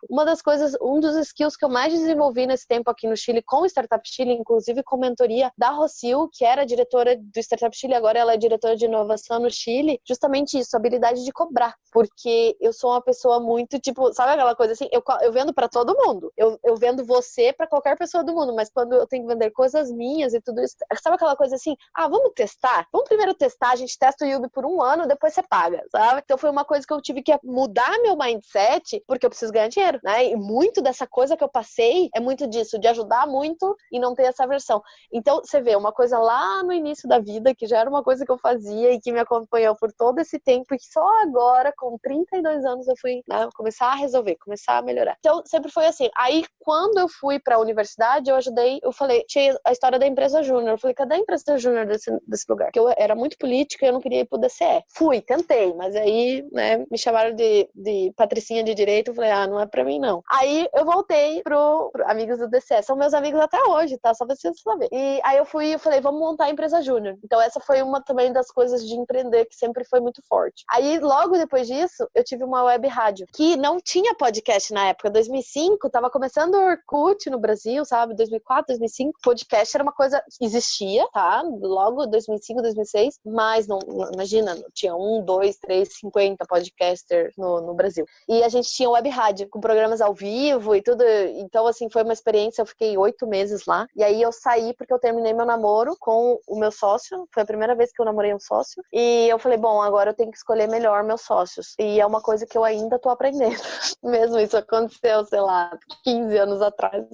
Um dos skills que eu mais desenvolvi nesse tempo aqui no Chile, com o Startup Chile, inclusive com mentoria da Rosil, que era diretora do Startup Chile, agora ela é diretora de inovação no Chile, justamente isso, a habilidade de cobrar. Porque eu sou uma pessoa muito, tipo, sabe aquela coisa assim, eu vendo pra todo mundo. Eu vendo você pra qualquer pessoa do mundo, mas quando eu tenho que vender coisas minhas e tudo isso, sabe aquela coisa assim, vamos testar? Vamos primeiro testar, a gente testa o Yubi por 1 ano, depois você paga, sabe? Então foi uma coisa que eu tive que mudar meu mindset, porque eu preciso ganhar dinheiro, né? E muito dessa coisa que eu passei é muito disso, de ajudar muito e não ter essa versão. Então, você vê, uma coisa lá no início da vida, que já era uma coisa que eu fazia e que me acompanhou por todo esse tempo, e que só agora, com 32 anos, eu fui, né, começar a resolver, começar a melhorar. Então, sempre foi assim. Aí, quando eu fui pra universidade, eu falei, tinha a história da empresa júnior. Eu falei, cadê a empresa júnior desse lugar? Porque eu era muito política e eu não queria ir pro DCE. Fui, tentei, mas aí, né, me chamaram de de patricinha de direito, eu falei, não é pra mim não. Aí eu voltei pro Amigos do DCE, são meus amigos até hoje, tá? Só pra vocês saberem. E aí eu falei, vamos montar a empresa júnior. Então essa foi uma também das coisas de empreender que sempre foi muito forte. Aí logo depois disso, eu tive uma web rádio, que não tinha podcast na época, 2005, tava começando o Orkut no Brasil, sabe? 2004, 2005, podcast era uma coisa, existia, tá? Logo 2005, 2006, mas não, imagina, tinha 1, 2, 3, 50 podcasters no Brasil. E a gente tinha web rádio, com programas ao vivo e tudo. Então, assim, foi uma experiência, eu fiquei 8 meses lá. E aí eu saí porque eu terminei meu namoro com o meu sócio. Foi a primeira vez que eu namorei um sócio. E eu falei, bom, agora eu tenho que escolher melhor meus sócios. E é uma coisa que eu ainda tô aprendendo. Mesmo isso aconteceu, sei lá, 15 anos atrás.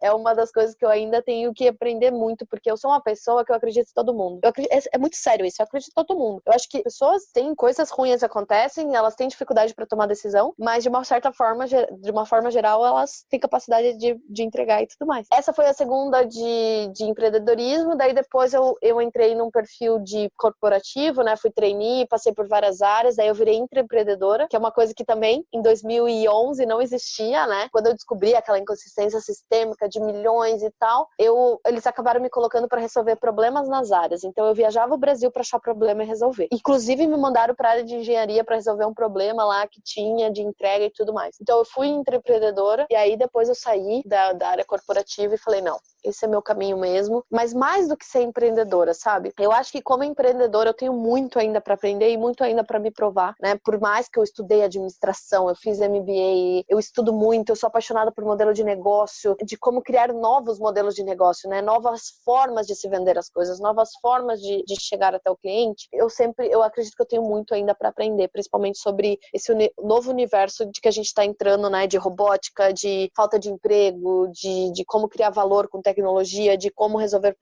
É uma das coisas que eu ainda tenho que aprender muito, porque eu sou uma pessoa que eu acredito em todo mundo. É muito sério isso, eu acredito em todo mundo. Eu acho que pessoas têm coisas ruins que acontecem, elas têm dificuldade para tomar decisão, mas de uma certa forma, de uma forma geral, elas têm capacidade de entregar e tudo mais. Essa foi a segunda de empreendedorismo, daí depois eu entrei num perfil de corporativo, né, fui trainee, passei por várias áreas, daí eu virei intraempreendedora, que é uma coisa que também em 2011 não existia, né, quando eu descobri aquela inconsistência sistêmica de milhões e tal, eles acabaram me colocando para resolver problemas nas áreas, então eu viajava o Brasil para achar problema e resolver. Inclusive me mandaram para a área de engenharia para resolver um problema lá que tinha de entrega e tudo mais. Então eu fui intraempreendedora e aí depois eu saí da área corporativa e falei, não, esse é meu caminho mesmo, mas mais do que ser empreendedora, sabe? Eu acho que como empreendedora eu tenho muito ainda para aprender e muito ainda para me provar, né? Por mais que eu estudei administração, eu fiz MBA, eu estudo muito, eu sou apaixonada por modelo de negócio, de como criar novos modelos de negócio, né? Novas formas de se vender as coisas, novas formas de chegar até o cliente. Eu acredito que eu tenho muito ainda para aprender, principalmente sobre esse novo universo de que a gente está entrando, né? De robótica, de falta de emprego, de como criar valor com tecnologia, de como resolver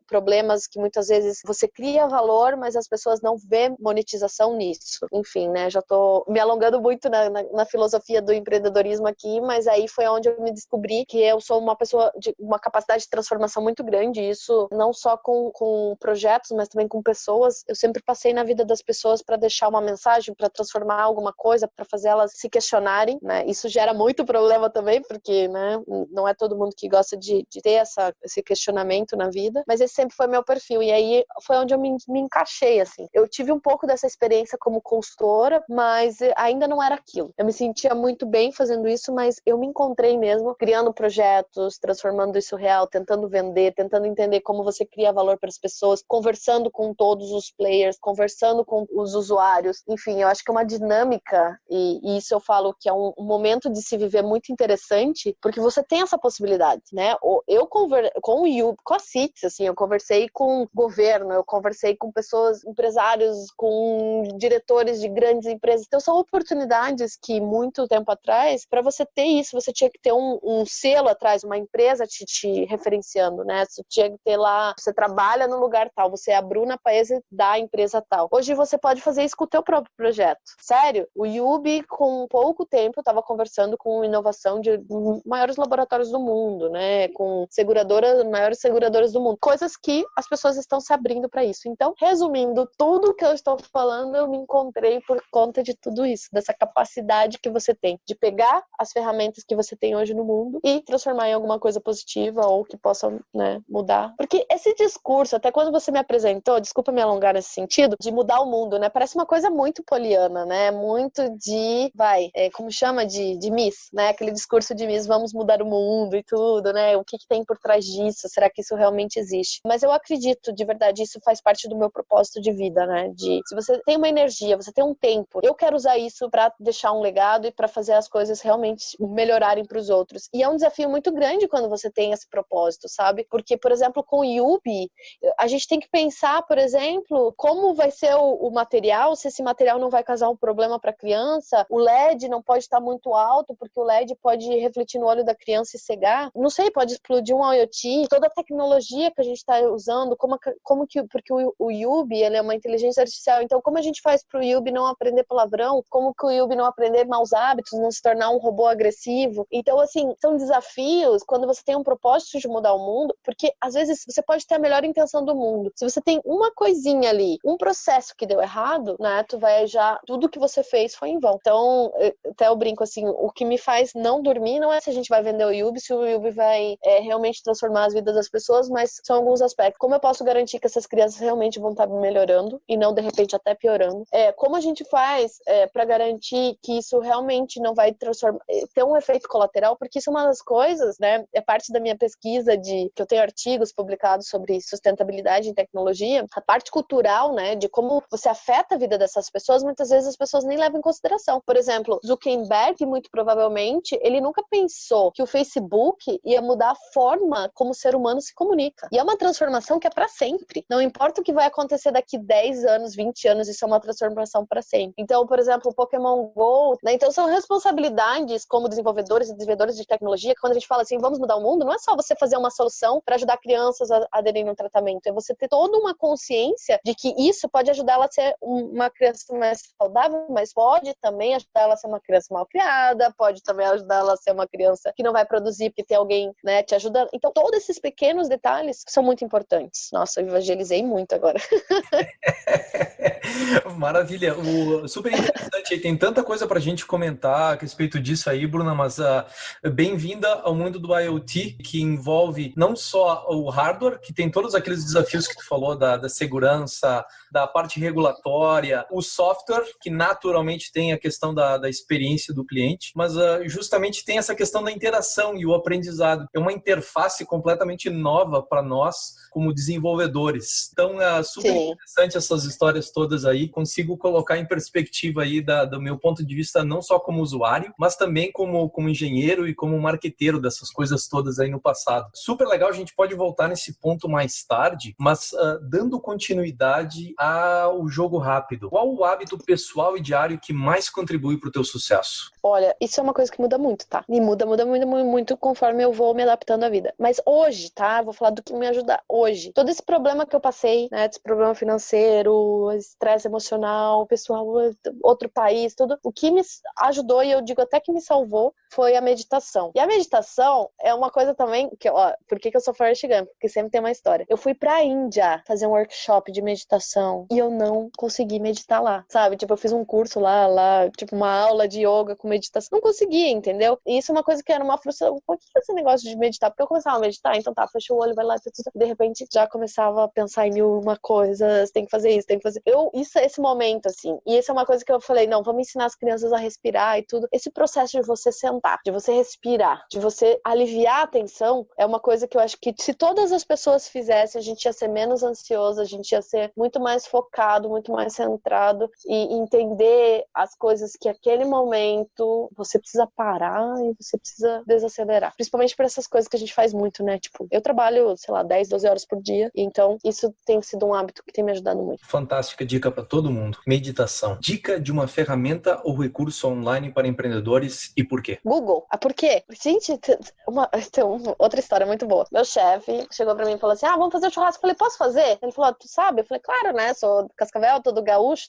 problemas que muitas vezes você cria valor, mas as pessoas não vê monetização nisso. Enfim, né? Já tô me alongando muito na filosofia do empreendedorismo aqui, mas aí foi onde eu me descobri que eu sou uma pessoa de uma capacidade de transformação muito grande, isso não só com projetos, mas também com pessoas. Eu sempre passei na vida das pessoas para deixar uma mensagem, para transformar alguma coisa, para fazer elas se questionarem, né? Isso gera muito problema também, porque, né, não é todo mundo que gosta de ter esse questionamento na vida, mas esse sempre foi meu perfil, e aí foi onde eu me encaixei, assim. Eu tive um pouco dessa experiência como consultora, mas ainda não era aquilo. Eu me sentia muito bem fazendo isso, mas eu me encontrei mesmo criando projetos, transformando isso real, tentando vender, tentando entender como você cria valor para as pessoas, conversando com todos os players, conversando com os usuários. Enfim, eu acho que é uma dinâmica, e isso eu falo que é um momento de se viver muito interessante, porque você tem essa possibilidade, né? Eu com o Yubi, com a CITES, assim, eu conversei com o governo, eu conversei com pessoas, empresários, com diretores de grandes empresas. Então são oportunidades que muito tempo atrás, para você ter isso, você tinha que ter um selo atrás, uma empresa te referenciando, né? Você tinha que ter lá, você trabalha no lugar tal, você é a Bruna Paese da empresa tal. Hoje você pode fazer isso com o teu próprio projeto. Sério, o Yubi, com pouco tempo, eu estava conversando com inovação de maiores laboratórios do mundo, né? Com maiores seguradoras do mundo. Coisas que as pessoas estão se abrindo para isso. Então, resumindo, tudo que eu estou falando, eu me encontrei por conta de tudo isso, dessa capacidade que você tem de pegar as ferramentas que você tem hoje no mundo e transformar em alguma coisa positiva ou que possa, né, mudar. Porque esse discurso, até quando você me apresentou, desculpa me alongar nesse sentido, de mudar o mundo, né? Parece uma coisa muito poliana, né? Muito como chama? De Miss, né? Aquele discurso de Miss, vamos mudar o mundo e tudo, né? O que tem por trás disso? Será que isso realmente existe? Mas eu acredito, de verdade, isso faz parte do meu propósito de vida, né? Se você tem uma energia, você tem um tempo, eu quero usar isso para deixar um legado e para fazer as coisas realmente melhorarem para os outros. E é um desafio muito grande quando você tem esse propósito, sabe? Porque, por exemplo, com o Yubi, a gente tem que pensar, por exemplo, como vai ser o material, se esse material não vai causar um problema para a criança, o LED não pode estar muito alto, porque o LED pode refletir no olho da criança e cegar. Não sei, pode explodir um ao IoT, toda a tecnologia que a gente está usando, porque o Yubi, ele é uma inteligência artificial, então como a gente faz para o Yubi não aprender palavrão, como que o Yubi não aprender maus hábitos, não se tornar um robô agressivo. Então, assim, são desafios quando você tem um propósito de mudar o mundo, porque às vezes você pode ter a melhor intenção do mundo. Se você tem uma coisinha ali, um processo que deu errado, né, tudo que você fez foi em vão. Então, até eu brinco assim, o que me faz não dormir não é se a gente vai vender o Yubi, se o Yubi vai realmente transformar as vidas das pessoas, mas são alguns aspectos. Como eu posso garantir que essas crianças realmente vão estar melhorando e não, de repente, até piorando? Como a gente faz para garantir que isso realmente não vai ter um efeito colateral? Porque isso é uma das coisas, né? É parte da minha pesquisa que eu tenho artigos publicados sobre sustentabilidade em tecnologia. A parte cultural, né? De como você afeta a vida dessas pessoas, muitas vezes as pessoas nem levam em consideração. Por exemplo, Zuckerberg, muito provavelmente, ele nunca pensou que o Facebook ia mudar a forma como o ser humano se comunica. E é uma transformação que é para sempre. Não importa o que vai acontecer daqui 10 anos, 20 anos, isso é uma transformação para sempre. Então, por exemplo, o Pokémon GO, né? Então são responsabilidades como desenvolvedores e desenvolvedores de tecnologia, que quando a gente fala assim, vamos mudar o mundo, não é só você fazer uma solução para ajudar crianças a aderirem a um tratamento, é você ter toda uma consciência de que isso pode ajudar ela a ser uma criança mais saudável, mas pode também ajudar ela a ser uma criança mal criada, pode também ajudar ela a ser uma criança que não vai produzir porque tem alguém, né, te ajudando. Então, todos esses pequenos detalhes são muito importantes. Nossa, eu evangelizei muito agora. Maravilha, super interessante, tem tanta coisa para a gente comentar a respeito disso aí, Bruna, mas bem-vinda ao mundo do IoT, que envolve não só o hardware, que tem todos aqueles desafios que tu falou, da segurança, da parte regulatória, o software, que naturalmente tem a questão da experiência do cliente, mas justamente tem essa questão da interação e o aprendizado. É uma interface completamente nova para nós, como desenvolvedores. Então, super interessante essas histórias todas aí, consigo colocar em perspectiva aí do meu ponto de vista, não só como usuário, mas também como engenheiro e como marqueteiro dessas coisas todas aí no passado. Super legal, a gente pode voltar nesse ponto mais tarde, mas dando continuidade ao jogo rápido. Qual o hábito pessoal e diário que mais contribui para o teu sucesso? Olha, isso é uma coisa que muda muito, tá? E muda muito conforme eu vou me adaptando à vida. Mas hoje, tá? Vou falar do que me ajuda hoje. Todo esse problema que eu passei, né? Esse problema financeiro, estresse emocional, pessoal, outro país, tudo. O que me ajudou, e eu digo até que me salvou, foi a meditação. E a meditação é uma coisa também, que, ó, por que eu sou Forrest Gump? Porque sempre tem uma história. Eu fui pra Índia fazer um workshop de meditação e eu não consegui meditar lá, sabe? Tipo, eu fiz um curso lá, tipo, uma aula de yoga com meditação. Não conseguia, entendeu? E isso é uma coisa que era uma frustração. Por que esse negócio de meditar? Porque eu começava a meditar, então tá, fecha o olho, vai lá, de repente já começava a pensar em uma coisa, tem que fazer isso, tem que fazer. Isso é esse momento, assim. E isso é uma coisa que eu falei, não, vamos ensinar as crianças a respirar e tudo. Esse processo de você sentar, de você respirar, de você aliviar a tensão, é uma coisa que eu acho que se todas as pessoas fizessem, a gente ia ser menos ansioso, a gente ia ser muito mais focado, muito mais centrado e entender as coisas que aquele momento você precisa parar e você precisa desacelerar. Principalmente por essas coisas que a gente faz muito, né? Tipo, eu trabalho, sei lá, 10, 12 horas por dia, então isso tem sido um hábito que tem me ajudado muito. Fantástica dica para todo mundo. Meditação. Dica de uma ferramenta ou recurso online para empreendedores e por quê? Google. Por quê? Gente, tem outra história muito boa. Meu chefe chegou pra mim e falou assim, vamos fazer churrasco. Eu falei, posso fazer? Ele falou, tu sabe? Eu falei, claro, né? Sou do Cascavel, todo gaúcho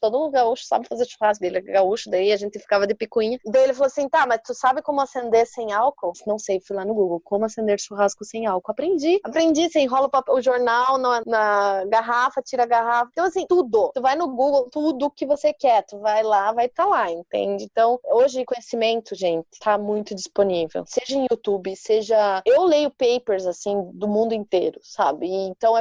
sabe fazer churrasco. Ele é gaúcho, daí a gente ficava de picuinha. Daí ele falou assim, tá, mas tu sabe como acender sem álcool? Não sei, fui lá no Google. Como acender churrasco sem álcool? Aprendi, você enrola o jornal na garrafa, tira a garrafa. Então, assim, tudo. Tu vai no Google, tudo que você quer. Tu vai lá, vai estar lá, entende? Então, hoje, conhecimento, gente, tá muito disponível. Seja em YouTube, seja... Eu leio papers, assim, do mundo inteiro, sabe? Então,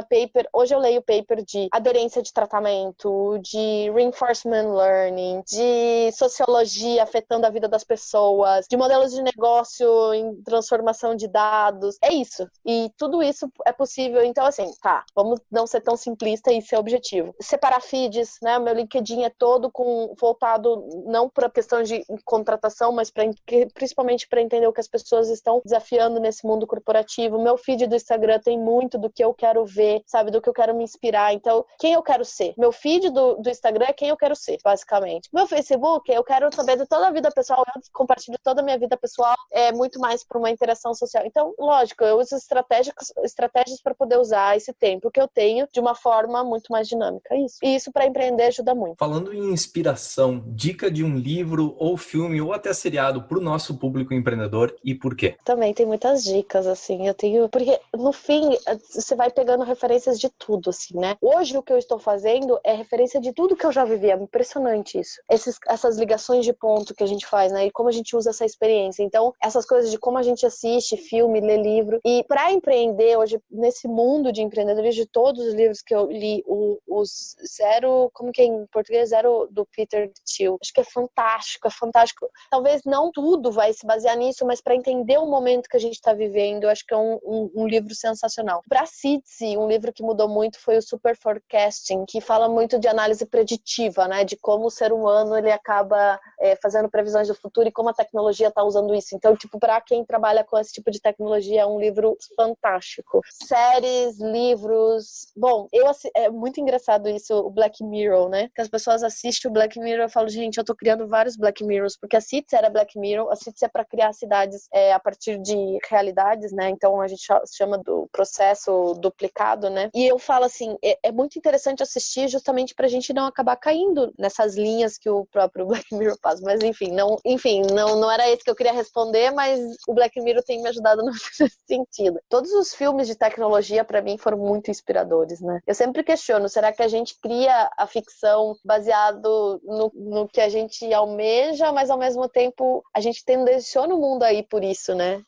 hoje eu leio paper de aderência de tratamento, de reinforcement learning, de sociologia afetando a vida das pessoas, de modelos de negócio em transformação de dados. É isso. E tudo isso é possível. Então, assim, tá, vamos não ser tão simplista e esse é o objetivo. Separar feeds, né? O meu LinkedIn é todo voltado não para questão de contratação, mas principalmente principalmente para entender o que as pessoas estão desafiando nesse mundo corporativo. Meu feed do Instagram tem muito do que eu quero ver, sabe, do que eu quero me inspirar. Então, quem eu quero ser? Meu feed do Instagram é quem eu quero ser, basicamente. Meu Facebook, eu quero saber de toda a vida pessoal, eu compartilho toda a minha vida pessoal, é muito mais para uma interação social. Então, lógico, eu uso estratégias para poder usar esse tempo que eu tenho de uma forma muito mais dinâmica. Isso. E isso para empreender ajuda muito. Falando em inspiração, dica de um livro ou filme ou até seriado para o nosso público empreendedor e por quê? Também tem muitas dicas, assim, eu tenho... Porque, no fim, você vai pegando referências de tudo, assim, né? Hoje, o que eu estou fazendo é referência de tudo que eu já vivi, é impressionante isso. Essas ligações de ponto que a gente faz, né? E como a gente usa essa experiência. Então, essas coisas de como a gente assiste filme, lê livro. E para empreender, hoje, nesse mundo de empreendedorismo, de todos os livros que eu li, os Zero... Como que é em português? Zero, do Peter Thiel. Acho que é fantástico, é fantástico. Talvez não tudo vai se basear nisso, mas para entender o momento que a gente está vivendo, acho que é um livro sensacional. Para Citi, um livro que mudou muito foi o Super Forecasting, que fala muito de análise preditiva, né? De como o ser humano ele acaba fazendo previsões do futuro e como a tecnologia está usando isso. Então, tipo, para quem trabalha com esse tipo de tecnologia, é um livro fantástico. Séries, livros... Bom, é muito engraçado isso, o Black Mirror, né? Que as pessoas assistem o Black Mirror e falam, gente, eu tô criando vários Black Mirrors, porque a Citi era Black Mirror, a Citi é para criar cidades a partir de realidades, né? Então a gente chama do processo duplicado, né? E eu falo assim, é muito interessante assistir justamente pra gente não acabar caindo nessas linhas que o próprio Black Mirror faz. Mas enfim, não era esse que eu queria responder, mas o Black Mirror tem me ajudado nesse sentido. Todos os filmes de tecnologia pra mim foram muito inspiradores, né? Eu sempre questiono, será que a gente cria a ficção baseado no que a gente almeja, mas ao mesmo tempo a gente tendenciona o mundo aí por isso, né?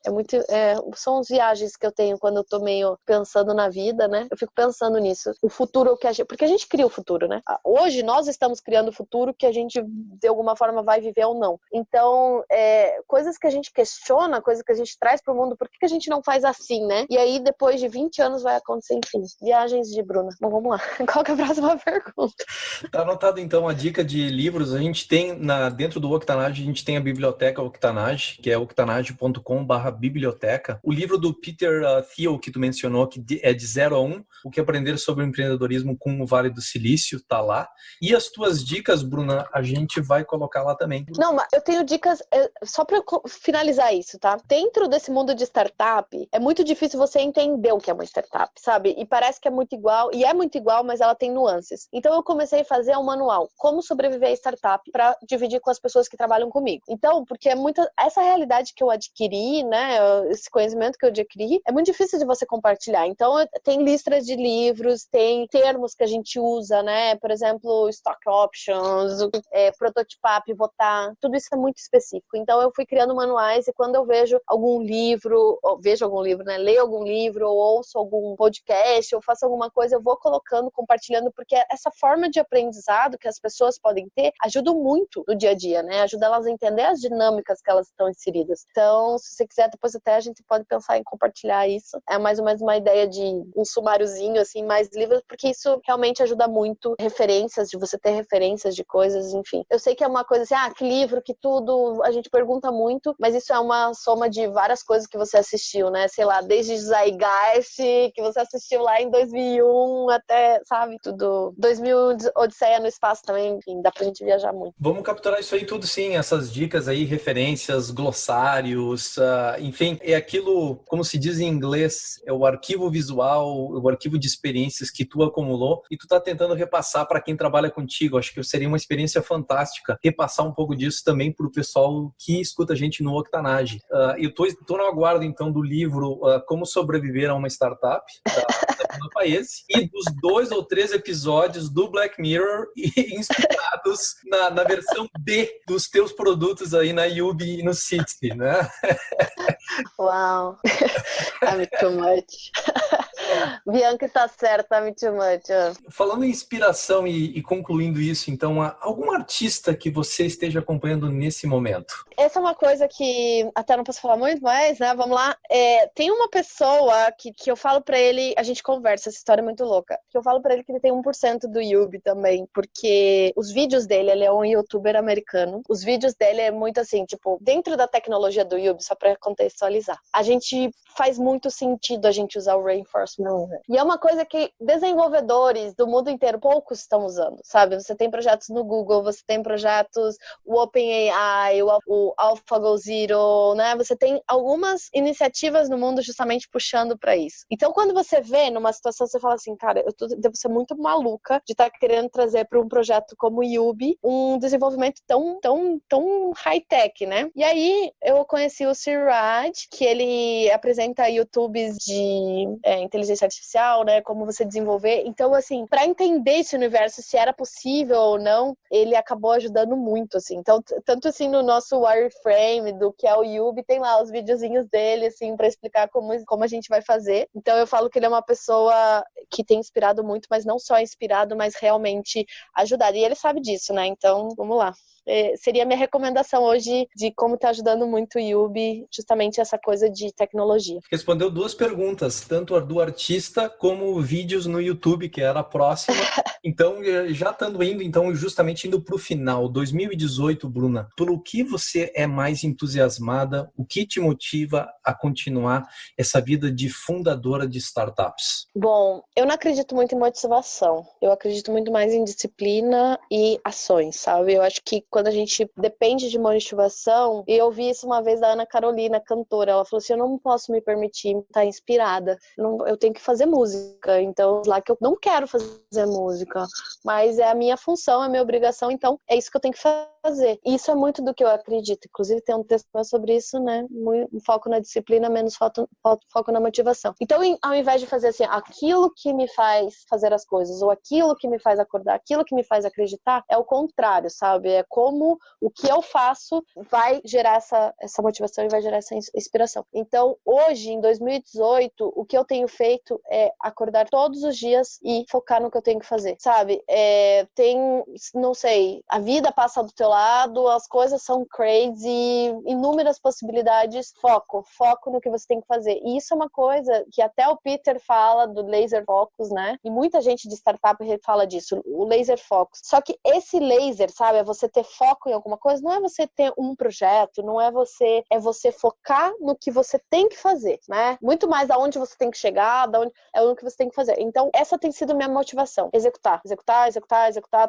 São as viagens que eu tenho quando eu tô meio pensando na vida, né? Eu fico pensando nisso. O futuro porque a gente cria o futuro, né? Hoje nós estamos criando o futuro que a gente de alguma forma vai viver ou não. Então, coisas que a gente questiona, coisas que a gente traz pro mundo, por que a gente não faz assim, né? E aí depois de 20 anos vai acontecer, enfim. Viagens de Bruna. Bom, vamos lá. Qual que é a próxima pergunta? Tá anotado então a dica de livros. A gente tem dentro do Octanage, a gente tem a biblioteca Octanage, que é octanage.com/biblioteca. O livro do Peter Thiel, que tu mencionou, que é de 0 a 1, o que aprender sobre o empreendedorismo com o Vale do Silício, tá lá. E as tuas dicas, Bruna, a gente vai colocar lá também. Não, mas eu tenho dicas, só para finalizar isso, tá? Dentro desse mundo de startup, é muito difícil você entender o que é uma startup, sabe? E parece que é muito igual, mas ela tem nuances. Então eu comecei a fazer um manual, como sobreviver a startup, para dividir com as pessoas que trabalham comigo. Então, porque essa realidade que eu adquiri, né, esse conhecimento que eu adquiri, é muito difícil de você compartilhar. Então, tem listas de livros, tem termos que a gente usa, né, por exemplo, stock options, prototipar, pivotar, tudo isso é muito específico. Então, eu fui criando manuais e quando eu vejo algum livro, né, leio algum livro, ou ouço algum podcast, ou faço alguma coisa, eu vou colocando, compartilhando, porque essa forma de aprendizado que as pessoas podem ter ajuda muito no dia a dia, né? Ajuda elas a entender as dinâmicas que elas estão inseridas. Então, se você quiser, depois até a gente pode pensar em compartilhar isso. É mais ou menos uma ideia de um sumáriozinho, assim, mais livros, porque isso realmente ajuda muito. Referências, de você ter referências de coisas, enfim. Eu sei que é uma coisa assim, que livro, que tudo, a gente pergunta muito, mas isso é uma soma de várias coisas que você assistiu, né? Sei lá, desde Zeitgeist, que você assistiu lá em 2001 até, sabe, tudo. 2000, Odisseia no Espaço também, enfim, dá pra gente viajar muito. Vamos capturar isso aí tudo, sim, essas dicas aí, referências, glossários, enfim, é aquilo, como se diz em inglês, é o arquivo visual, o arquivo de experiências que tu acumulou e tu tá tentando repassar para quem trabalha contigo. Acho que seria uma experiência fantástica repassar um pouco disso também pro pessoal que escuta a gente no Octanage. Eu tô no aguardo, então, do livro Como Sobreviver a uma Startup, da Paese, e dos 2 ou 3 episódios do Black Mirror inspirados na versão B dos teus produtos aí na Yubi e no Citi, né? Uau! I'm too much. Bianca está certa, me too much. Falando em inspiração e concluindo isso, então, algum artista que você esteja acompanhando nesse momento? Essa é uma coisa que até não posso falar muito, mas, né, vamos lá. Tem uma pessoa que eu falo pra ele, a gente conversa, essa história é muito louca, que eu falo pra ele que ele tem 1% do YouTube também, porque os vídeos dele, ele é um youtuber americano, os vídeos dele é muito assim, tipo, dentro da tecnologia do YouTube, só pra contextualizar, a gente faz muito sentido a gente usar o Reinforcement Learning. E é uma coisa que desenvolvedores do mundo inteiro, poucos estão usando, sabe? Você tem projetos no Google, você tem projetos, o OpenAI, o AlphaGo Zero, né? Você tem algumas iniciativas no mundo justamente puxando para isso. Então, quando você vê numa situação, você fala assim, cara, devo ser muito maluca de estar querendo trazer para um projeto como o Yubi um desenvolvimento tão high-tech, né? E aí, eu conheci o Siraj, que ele apresenta YouTubes de inteligência artificial, né? Como você desenvolver. Então, assim, para entender esse universo, se era possível ou não, ele acabou ajudando muito, assim. Então, tanto assim no nosso wireframe do que é o Yubi, tem lá os videozinhos dele, assim, para explicar como a gente vai fazer. Então, eu falo que ele é uma pessoa que tem inspirado muito, mas não só inspirado, mas realmente ajudado. E ele sabe disso, né? Então, vamos lá. Seria a minha recomendação hoje de como tá ajudando muito o Yubi, justamente essa coisa de tecnologia. Respondeu 2 perguntas, tanto a do artista como vídeos no YouTube, que era a próxima. Então, já estando então justamente indo para o final, 2018, Bruna, pelo que você é mais entusiasmada, o que te motiva a continuar essa vida de fundadora de startups? Bom, eu não acredito muito em motivação. Eu acredito muito mais em disciplina e ações, sabe? Eu acho que quando a gente depende de motivação, e eu ouvi isso uma vez da Ana Carolina, cantora, ela falou assim, eu não posso me permitir estar inspirada, eu tenho que fazer música, então lá que eu não quero fazer música, mas é a minha função, é a minha obrigação, então é isso que eu tenho que fazer. E isso é muito do que eu acredito, inclusive tem um texto sobre isso, né? Um foco na disciplina, menos foco na motivação. Então, ao invés de fazer assim, aquilo que me faz fazer as coisas, ou aquilo que me faz acordar, aquilo que me faz acreditar, é o contrário, sabe? É como o que eu faço vai gerar essa motivação e vai gerar essa inspiração. Então, hoje, em 2018, o que eu tenho feito é acordar todos os dias e focar no que eu tenho que fazer, sabe? Não sei, a vida passa do teu lado, as coisas são crazy, inúmeras possibilidades, foco no que você tem que fazer. E isso é uma coisa que até o Peter fala do laser focus, né? E muita gente de startup fala disso, o laser focus. Só que esse laser, sabe, é você ter foco em alguma coisa, não é você ter um projeto, é você focar no que você tem que fazer, né? Muito mais aonde você tem que chegar, é o que você tem que fazer. Então, essa tem sido minha motivação. Executar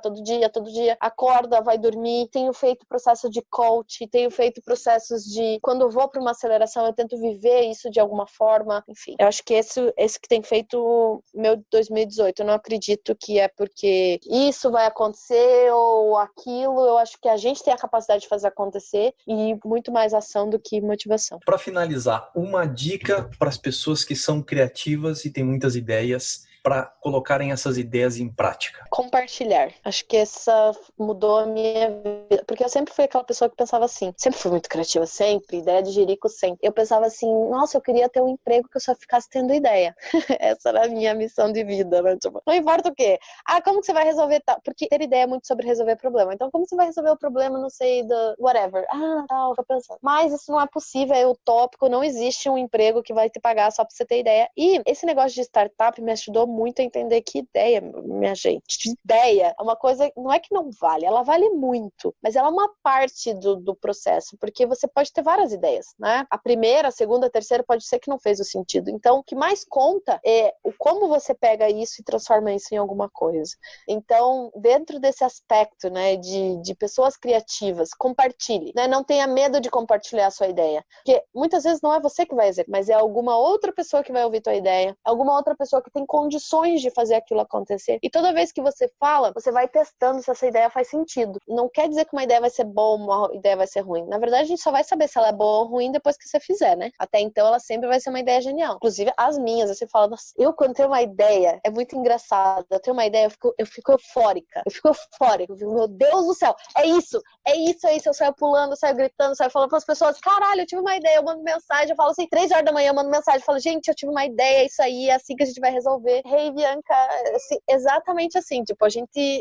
todo dia. Acorda, vai dormir. Tenho feito processo de coach, tenho feito processos de... Quando eu vou para uma aceleração, eu tento viver isso de alguma forma. Enfim, eu acho que esse que tem feito meu 2018. Eu não acredito que é porque isso vai acontecer ou aquilo. Eu acho que a gente tem a capacidade de fazer acontecer e muito mais ação do que motivação. Para finalizar, uma dica para as pessoas que são criativas e têm muitas ideias para colocarem essas ideias em prática? Compartilhar. Acho que essa mudou a minha vida. Porque eu sempre fui aquela pessoa que pensava assim. Sempre fui muito criativa, sempre. Ideia de jirico, sempre. Eu pensava assim, nossa, eu queria ter um emprego que eu só ficasse tendo ideia. Essa era a minha missão de vida, né? Tipo, não importa o quê. Como que você vai resolver tal? Porque ter ideia é muito sobre resolver problema. Então, como você vai resolver o problema, não sei, do whatever. Tal, tô pensando. Mas isso não é possível, é utópico. Não existe um emprego que vai te pagar só pra você ter ideia. E esse negócio de startup me ajudou muito a entender que ideia, minha gente. Ideia é uma coisa, não é que não vale, ela vale muito, mas ela é uma parte do processo, porque você pode ter várias ideias, né? A primeira, a segunda, a terceira pode ser que não fez o sentido. Então, o que mais conta é o como você pega isso e transforma isso em alguma coisa. Então, dentro desse aspecto, né, de pessoas criativas, compartilhe, né? Não tenha medo de compartilhar a sua ideia, porque muitas vezes não é você que vai executar, mas é alguma outra pessoa que vai ouvir tua ideia, alguma outra pessoa que tem condições condições de fazer aquilo acontecer. E toda vez que você fala, você vai testando se essa ideia faz sentido. Não quer dizer que uma ideia vai ser boa, uma ideia vai ser ruim. Na verdade, a gente só vai saber se ela é boa ou ruim depois que você fizer, né? Até então, ela sempre vai ser uma ideia genial. Inclusive, as minhas, você fala, nossa, eu quando tenho uma ideia, é muito engraçado. Eu tenho uma ideia, eu fico eufórica. Eu fico, meu Deus do céu, é isso. Eu saio pulando, eu saio gritando, saio falando para as pessoas, caralho, eu tive uma ideia, eu mando mensagem, eu falo assim, 3 horas da manhã, eu mando mensagem, eu falo, gente, eu tive uma ideia, é isso aí, é assim que a gente vai resolver. Hey, Bianca, assim, exatamente assim, tipo,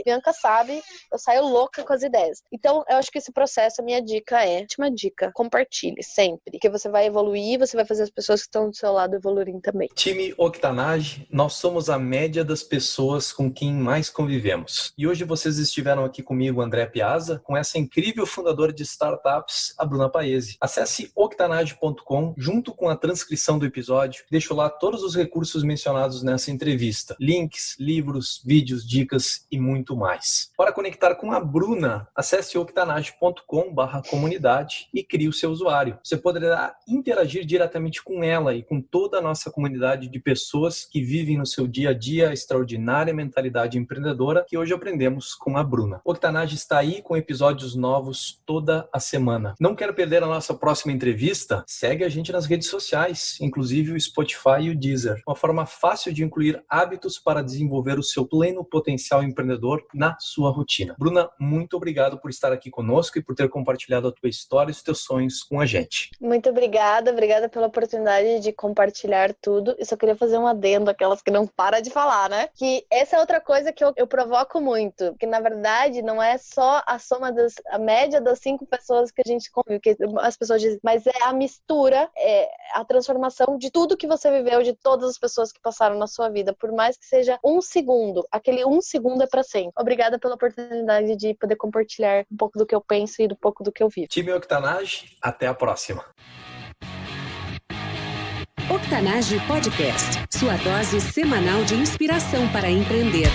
Bianca sabe, eu saio louca com as ideias. Então, eu acho que esse processo, a minha dica última dica, compartilhe sempre, porque você vai evoluir, você vai fazer as pessoas que estão do seu lado evoluírem também. Time Octanage, nós somos a média das pessoas com quem mais convivemos. E hoje vocês estiveram aqui comigo, André Piazza, com essa incrível fundadora de startups, a Bruna Paese. Acesse octanage.com, junto com a transcrição do episódio, deixo lá todos os recursos mencionados nessa entrevista. Links, livros, vídeos, dicas e muito mais. Para conectar com a Bruna, acesse octanage.com/comunidade e crie o seu usuário. Você poderá interagir diretamente com ela e com toda a nossa comunidade de pessoas que vivem no seu dia a dia a extraordinária mentalidade empreendedora que hoje aprendemos com a Bruna. O Octanage está aí com episódios novos toda a semana. Não quero perder a nossa próxima entrevista? Segue a gente nas redes sociais, inclusive o Spotify e o Deezer. Uma forma fácil de incluir hábitos para desenvolver o seu pleno potencial empreendedor na sua rotina. Bruna, muito obrigado por estar aqui conosco e por ter compartilhado a tua história e os teus sonhos com a gente. Muito obrigada pela oportunidade de compartilhar tudo. E só queria fazer um adendo, aquelas que não param de falar, né? Que essa é outra coisa que eu provoco muito, que na verdade não é só a média das 5 pessoas que a gente convive, que as pessoas dizem, mas é a mistura, é a transformação de tudo que você viveu, de todas as pessoas que passaram na sua vida, por mais que seja 1 segundo, aquele 1 segundo é pra sempre. Obrigada pela oportunidade de poder compartilhar um pouco do que eu penso e um pouco do que eu vivo. Time Octanage, até a próxima. Octanage Podcast, sua dose semanal de inspiração para empreender.